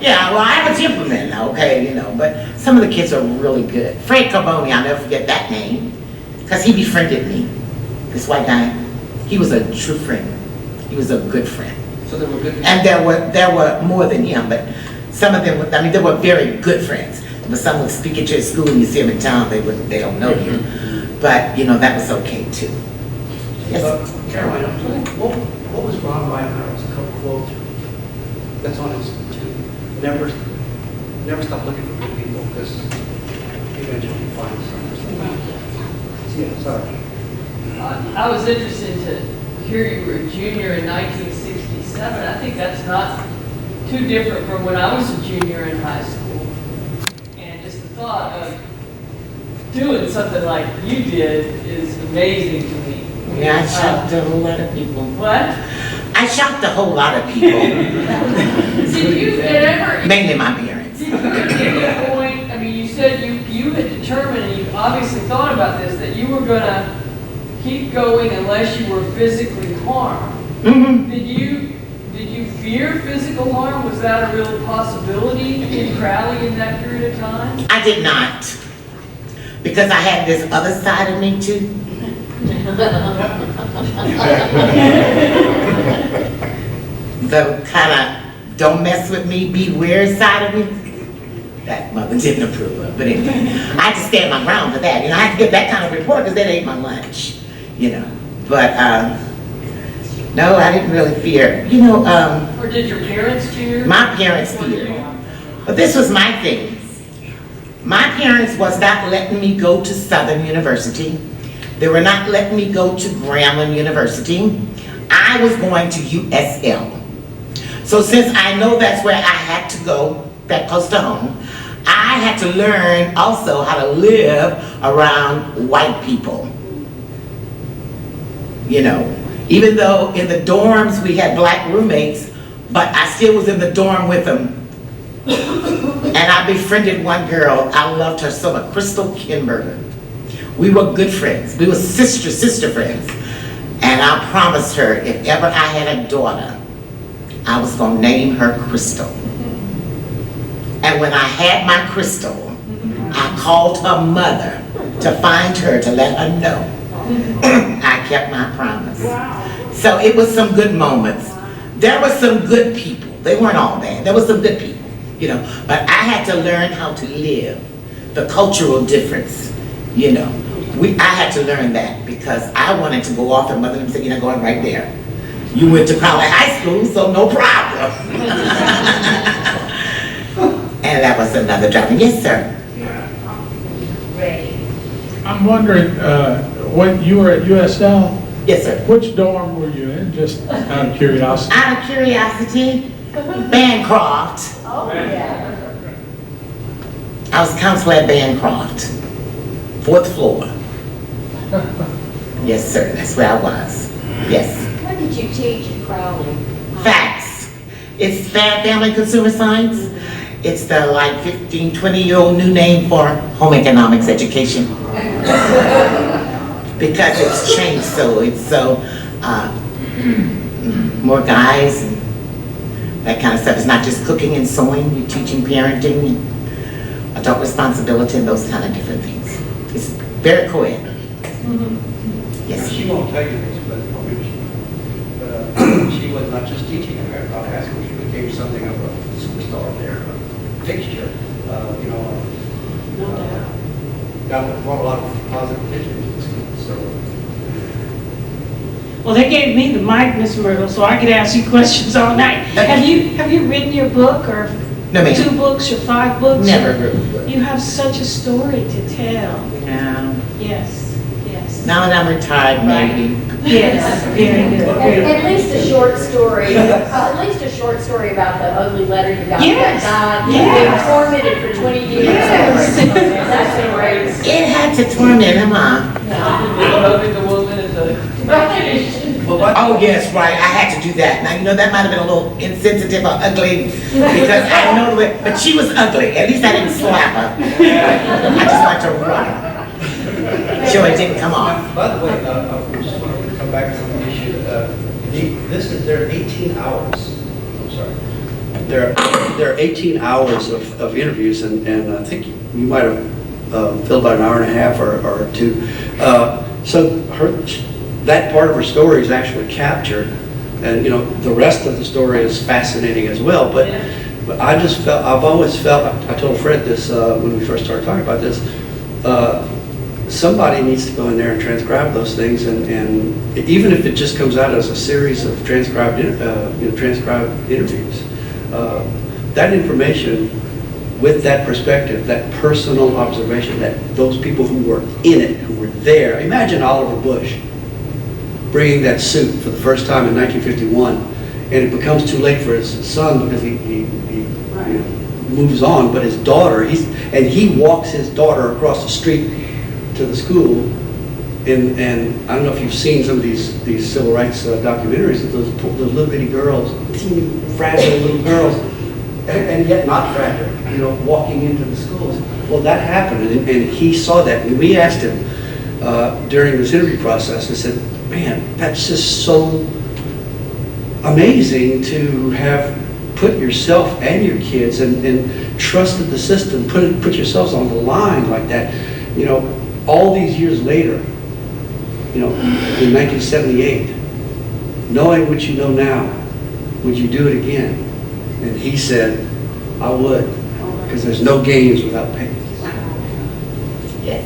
Yeah, well, I have a temperament, okay, you know, but some of the kids are really good. Fred Carboni, I'll never forget that name, because he befriended me, this white guy. He was a true friend. He was a good friend. So they were good. And there were more than him, but some of them, I mean, they were very good friends. But some would speak at your school and you see them in town, they don't know you. But, you know, that was okay too. Yes. Caroline, what was Ron Reinhardt's quote that's on his tube? Never stop looking for good people, because eventually you find some. Yeah, sorry. I was interested to hear you were a junior in 1967. I think that's not too different from when I was a junior in high school. And just the thought of doing something like you did is amazing to me. Yeah, I shocked a whole lot of people. What? I shocked a whole lot of people. Did you ever... Mainly my parents. Did you at any point, I mean, you said you had determined, and you obviously thought about this, that you were going to keep going unless you were physically harmed. Mm-hmm. Did you fear physical harm? Was that a real possibility in Crowley in that period of time? I did not. Because I had this other side of me too. The kind of don't mess with me, be weird side of me. That mother didn't approve of. But anyway, I had to stand my ground for that. You know, I had to give that kind of report because they ate my lunch. You know, but no, I didn't really fear. You know, or did your parents fear? My parents feared. But this was my thing. My parents was not letting me go to Southern University. They were not letting me go to Grambling University. I was going to USL. So since I know that's where I had to go, that close to home, I had to learn also how to live around white people. You know, even though in the dorms we had black roommates, but I still was in the dorm with them. And I befriended one girl. I loved her so much, Crystal Kinberger. We were good friends. We were sister friends. And I promised her if ever I had a daughter, I was going to name her Crystal. And when I had my Crystal, I called her mother to find her to let her know I kept my promise. So it was some good moments. There were some good people. They weren't all bad. There were some good people, you know. But I had to learn how to live the cultural difference, you know. I had to learn that because I wanted to go off and mother them said, you're not going right there. You went to Crowley High School, so no problem. And that was another drama. Yes, sir. I'm wondering, when you were at USL? Yes, sir. Which dorm were you in, just out of curiosity? Out of curiosity, Bancroft. Oh, yeah. I was counselor at Bancroft. 4th floor. Yes, sir, that's where I was. Yes. What did you teach at Crowley? Facts. It's family consumer science. It's the like 15, 20-year-old new name for home economics education. Because it's changed so, it's so, more guys and that kind of stuff. It's not just cooking and sewing, you're teaching parenting and adult responsibility and those kind of different things. It's very co-ed. Yes. She won't tell you this, but she was not just teaching at high school, she became something of a superstar there, a fixture, brought a lot of positive attention to the students. So, Well, they gave me the mic, Miss Mrytle, so I could ask you questions all night. Have you written your book, or No, ma'am. 2 books, or 5 books? Never written. You have such a story to tell. No. Yes, yes. Now that I'm retired, maybe. Yes, very good. At least a short story, about the ugly letter you got Yes. that died. Yes. You've been tormented for 20 years. Yes. That's been great. It had to torment him, huh? The woman is Oh, yes, right, I had to do that. Now, you know, that might have been a little insensitive or ugly, because I know it, but she was ugly. At least I didn't slap her. I just like to run. Sure, it didn't come off. by the way, I just wanted to come back to the issue. There are 18 hours. I'm sorry. There are 18 hours of interviews, and I think you might have filled about an hour and a half or 2. So that part of her story is actually captured, and the rest of the story is fascinating as well. But I've always felt, I told Fred this when we first started talking about this, somebody needs to go in there and transcribe those things, and even if it just comes out as a series of transcribed interviews, that information with that perspective, that personal observation, that those people who were in it, who were there. Imagine Oliver Bush bringing that suit for the first time in 1951, and it becomes too late for his son because he moves on, but his daughter, he walks his daughter across the street to the school, and I don't know if you've seen some of these civil rights documentaries of those little bitty girls, teeny, fragile little girls, and yet not fragile, walking into the schools. Well, that happened, and he saw that, and we asked him during this interview process, and said, man, that's just so amazing to have put yourself and your kids and trusted the system, put yourselves on the line like that. All these years later, in 1978, knowing what you know now, would you do it again? And he said, I would, because there's no gains without pain. Yes.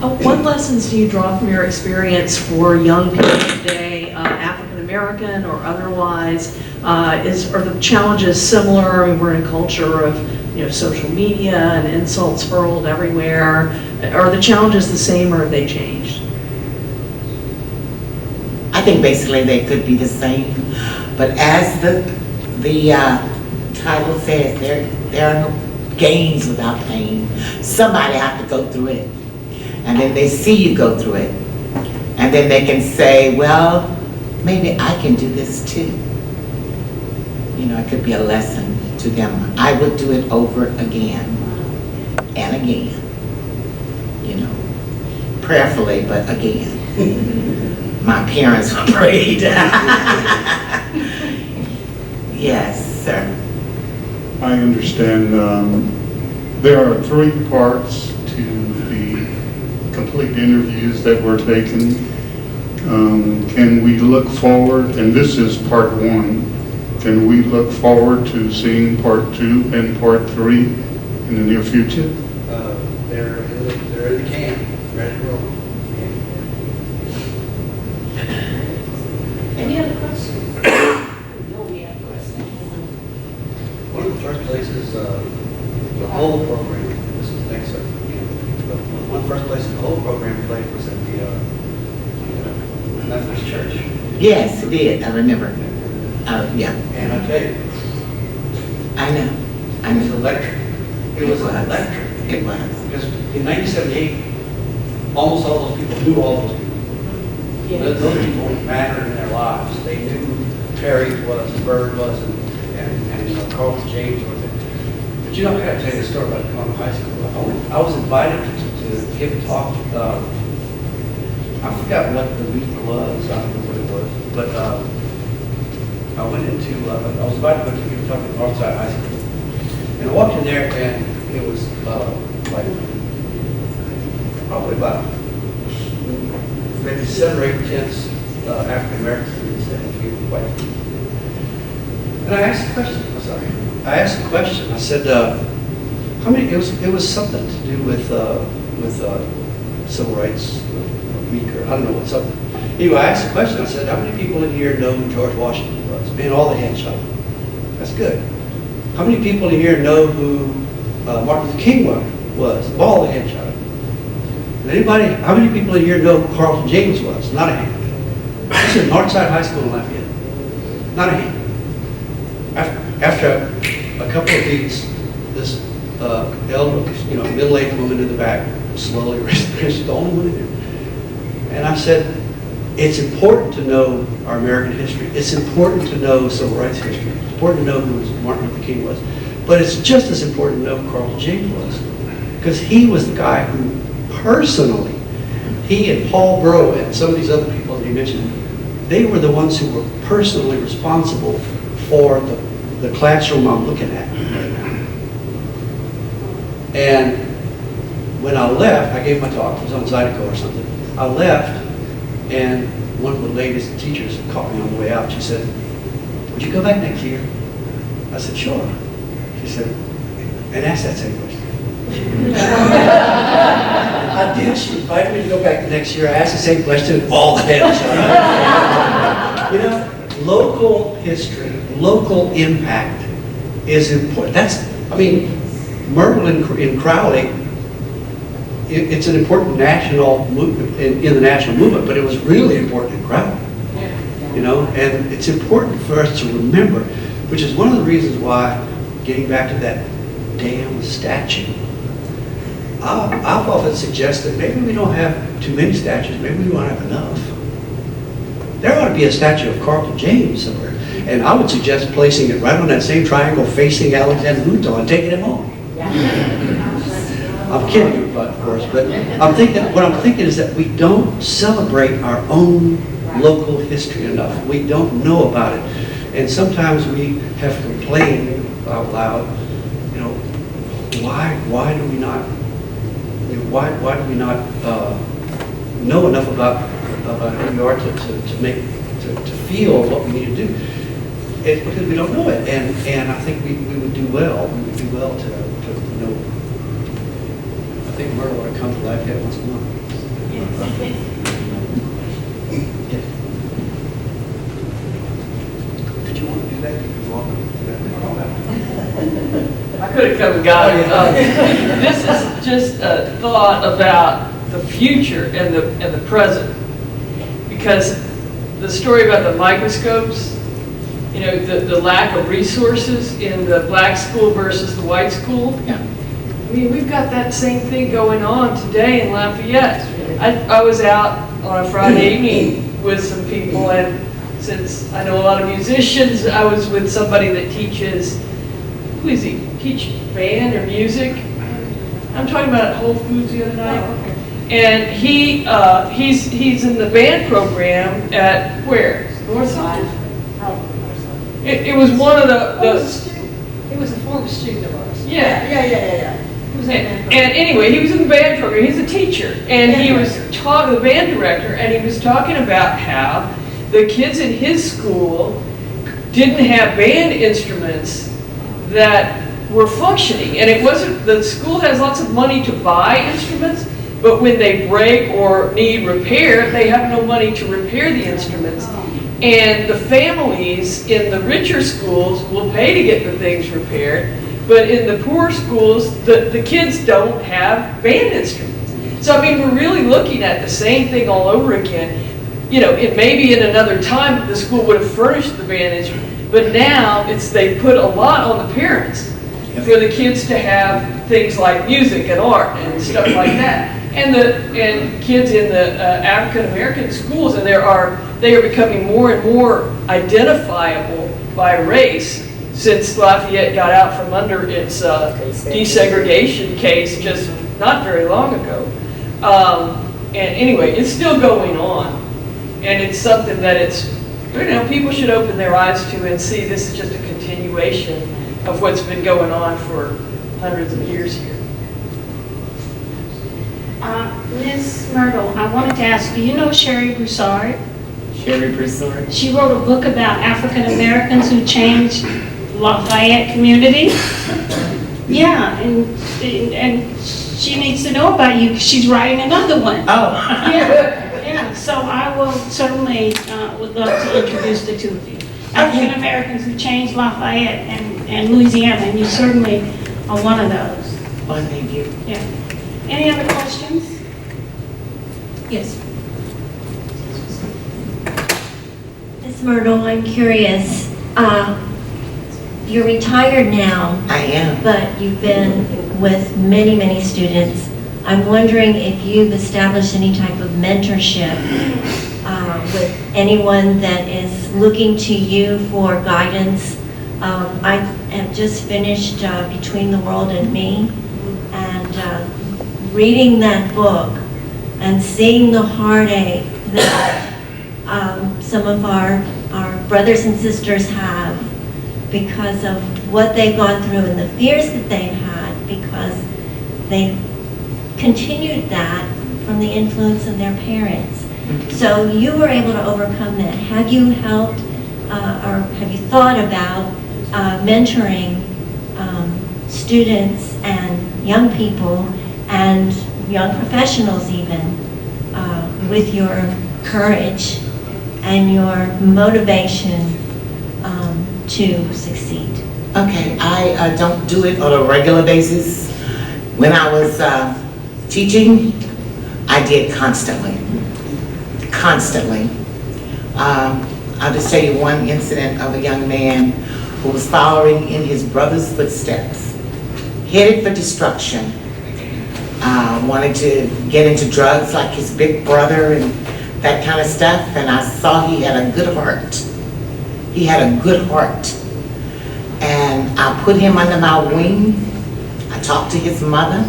What lessons do you draw from your experience for young people today, African American or otherwise? Are the challenges similar? I mean, we're in a culture of social media and insults hurled everywhere. Are the challenges the same, or have they changed? I think basically they could be the same, but as the title says, there are no gains without pain. Somebody has to go through it, and then they see you go through it, and then they can say, well, maybe I can do this too. It could be a lesson to them. I would do it over again and again, prayerfully, but again. My parents prayed. Yes, sir. I understand there are 3 parts to the complete interviews that were taken. Can we look forward, and this is part 1, can we look forward to seeing part 2 and part 3 in the near future? They're in the can, ready to roll. Any other questions? No, we have questions. One of the first places, the whole program, this is next, but one of the first places the whole program played was at the Methodist Church. Yes, it did. I remember. Yeah. And I tell you, I know. it was electric. It was electric. It was. Because in 1978, almost all those people knew all those people. Those people mattered in their lives. They knew who Perry was, Bird was, and Carlton James was. But you know, I got to tell you a story about Conroe High School. I was invited to give a talk. I forgot what the week was. I don't know what it was, but I went into. I was invited to give a talk at Northside High School, and I walked in there, and it was like probably about maybe 7 or 8 tenths African American students and a few white students. And I asked a question. I'm sorry. I asked a question. I said, "How many?" It was something to do with civil rights week, or I don't know what something. Anyway, I asked a question. I said, "How many people in here know who George Washington was?" Man, all the hands shot. That's good. How many people in here know who Martin Luther King was? All the hands shot. Anybody? How many people in here know who Carlton James was? Not a hand. This is Northside High School in Lafayette. Not a hand. After a couple of beats, this elder, middle-aged woman in the back slowly raised her hand. She's the only one in there. And I said, it's important to know our American history. It's important to know civil rights history. It's important to know who Martin Luther King was. But it's just as important to know who Carlton James was. Because he was the guy who personally, he and Paul Breaux and some of these other people that he mentioned, they were the ones who were personally responsible for the classroom I'm looking at right now. And when I left, I gave my talk, it was on Zydeco or something. I left, and one of the ladies, the teachers, caught me on the way out. She said, "Would you go back next year?" I said, "Sure." She said, "And ask that same question." I did. She invited me to go back the next year. I asked the same question, and all the hands shot up. You know, local history, local impact is important. Myrtle in Crowley, it's an important national movement, in the national movement, but it was really important in Crowley. And it's important for us to remember, which is one of the reasons why, getting back to that damn statue, I've often suggested maybe we don't have too many statues, maybe we don't have enough. There ought to be a statue of Carlton James somewhere. And I would suggest placing it right on that same triangle facing Alexander Luthor and taking him home. I'm kidding you, of course, but what I'm thinking is that we don't celebrate our own local history enough. We don't know about it. And sometimes we have complained out loud, why do we not know enough about who we are to feel what we need to do? It's because we don't know it, and I think we would do well. We would do well to know. I think Myrtle ought to come to Lafayette once a month. Yes. Did you want to do that? Did you want to do that? I could have come and got it. This is just a thought about the future and the present, because the story about the microscopes, the lack of resources in the black school versus the white school. Yeah. I mean, we've got that same thing going on today in Lafayette. I was out on a Friday evening with some people, and since I know a lot of musicians, I was with somebody that teaches, who is he? Teach band or music? I'm talking about at Whole Foods the other night. And he's in the band program at where? Northside? It was one of It was a former student of ours. Yeah. He was in the band And program. anyway, he was in the band program. He's a teacher, and he was the band director, and he was talking about how the kids in his school didn't have band instruments that were functioning, and it wasn't. The school has lots of money to buy instruments, but when they break or need repair, they have no money to repair the instruments. And the families in the richer schools will pay to get the things repaired, but in the poor schools, the kids don't have band instruments. So, I mean, we're really looking at the same thing all over again. It maybe in another time the school would have furnished the band instrument, but now they put a lot on the parents for the kids to have things like music and art and stuff like that. and kids in the African American schools, and they are becoming more and more identifiable by race since Lafayette got out from under its desegregation case just not very long ago. And anyway, it's still going on, and it's something that people should open their eyes to and see this is just a continuation of what's been going on for hundreds of years here. Ms. Mrytle, I wanted to ask, do you know Sherry Broussard? Sherry Broussard? She wrote a book about African Americans who changed Lafayette community. Yeah, and she needs to know about you because she's writing another one. Oh. Yeah. So I will certainly would love to introduce the two of you. African Americans who changed Lafayette and Louisiana, and you certainly are one of those. Oh, thank you. Yeah. Any other questions? Yes. Ms. Mrytle, I'm curious. You're retired now. I am. But you've been with many, many students. I'm wondering if you've established any type of mentorship with anyone that is looking to you for guidance. I have just finished Between the World and Me, and reading that book and seeing the heartache that some of our brothers and sisters have because of what they've gone through and the fears that they've had because they continued that from the influence of their parents. So you were able to overcome that. Have you helped or have you thought about mentoring students and young people and young professionals even with your courage and your motivation to succeed? Okay, I don't do it on a regular basis. When I was teaching, I did constantly. I'll just tell you one incident of a young man who was following in his brother's footsteps, headed for destruction, wanted to get into drugs like his big brother and that kind of stuff, and I saw he had a good heart. He had a good heart. And I put him under my wing. I talked to his mother.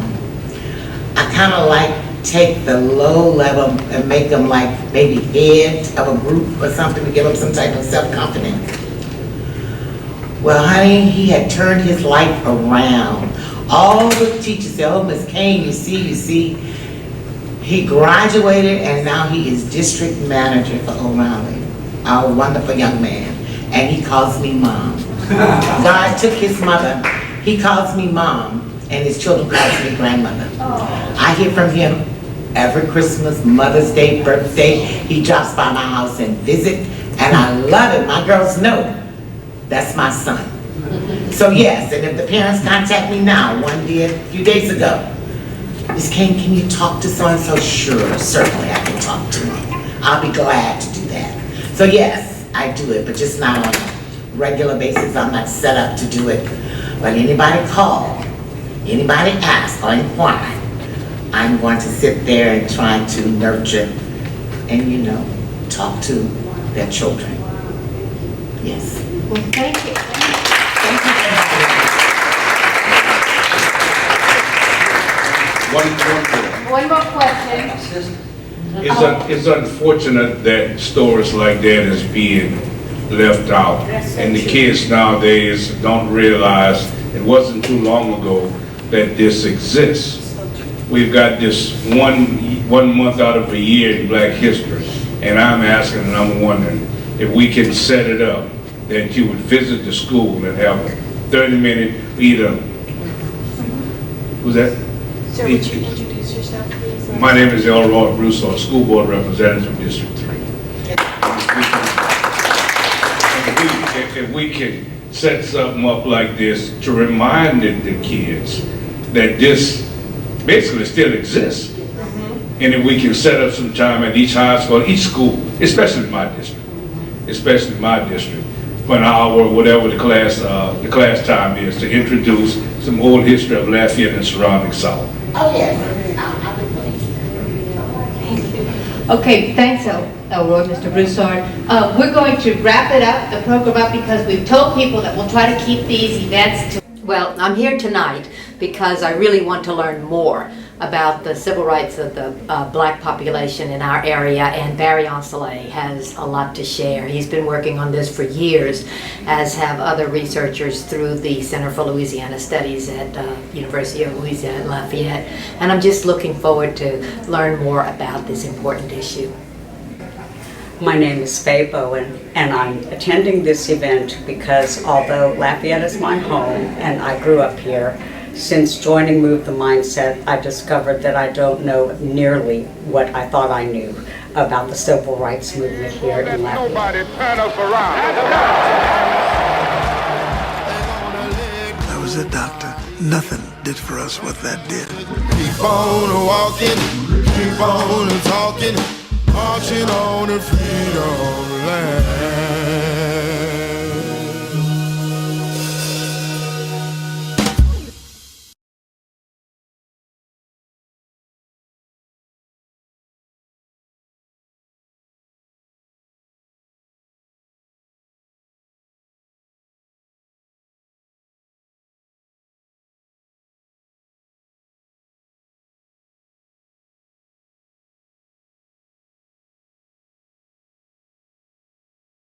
I kind of like take the low level and make them like maybe head of a group or something to give them some type of self-confidence. Well, honey, he had turned his life around. All the teachers said, oh, Miss Cain, you see. He graduated and now he is district manager for O'Reilly. A wonderful young man. And he calls me mom. God took his mother. He calls me mom, and his children calls me grandmother. I hear from him every Christmas, Mother's Day, birthday. He drops by my house and visit, and I love it. My girls know that's my son. So yes, and if the parents contact me now, one did a few days ago, Ms. Cain, can you talk to so-and-so? Sure, certainly I can talk to him. I'll be glad to do that. So yes, I do it, but just not on a regular basis. I'm not set up to do it. But anybody call, anybody ask or inquire, I'm going to sit there and try to nurture and, talk to their children. Yes. Well, thank you. One more question. It's unfortunate that stories like that is being left out. And the kids nowadays don't realize it wasn't too long ago that this exists. We've got this one month out of a year in Black history. And I'm asking and I'm wondering if we can set it up that you would visit the school and have a 30-minute either. Who's that? Sir, would you introduce yourself, please? My name is Elroy Russo, School Board Representative from District 3. If we can set something up like this to remind the kids that this basically still exists. And if we can set up some time at each high school, each school, especially my district, for an hour or whatever the class time is, to introduce some old history of Lafayette and surrounding South. Oh yes, I'll be pleased. Okay, thanks, Elroy, Mr. Broussard. We're going to wrap the program up because we've told people that we'll try to keep these events to... Well, I'm here tonight because I really want to learn more about the civil rights of the black population in our area, and Barry Ancelet has a lot to share. He's been working on this for years, as have other researchers through the Center for Louisiana Studies at University of Louisiana in Lafayette, and I'm just looking forward to learn more about this important issue. My name is Faye Bowen, and I'm attending this event because although Lafayette is my home and I grew up here, since joining Move the Mindset, I discovered that I don't know nearly what I thought I knew about the civil rights movement here in Lafayette. Nobody turn us around. I was a doctor. Nothing did for us what that did. Keep on walking, keep on talking, marching on the freedom land.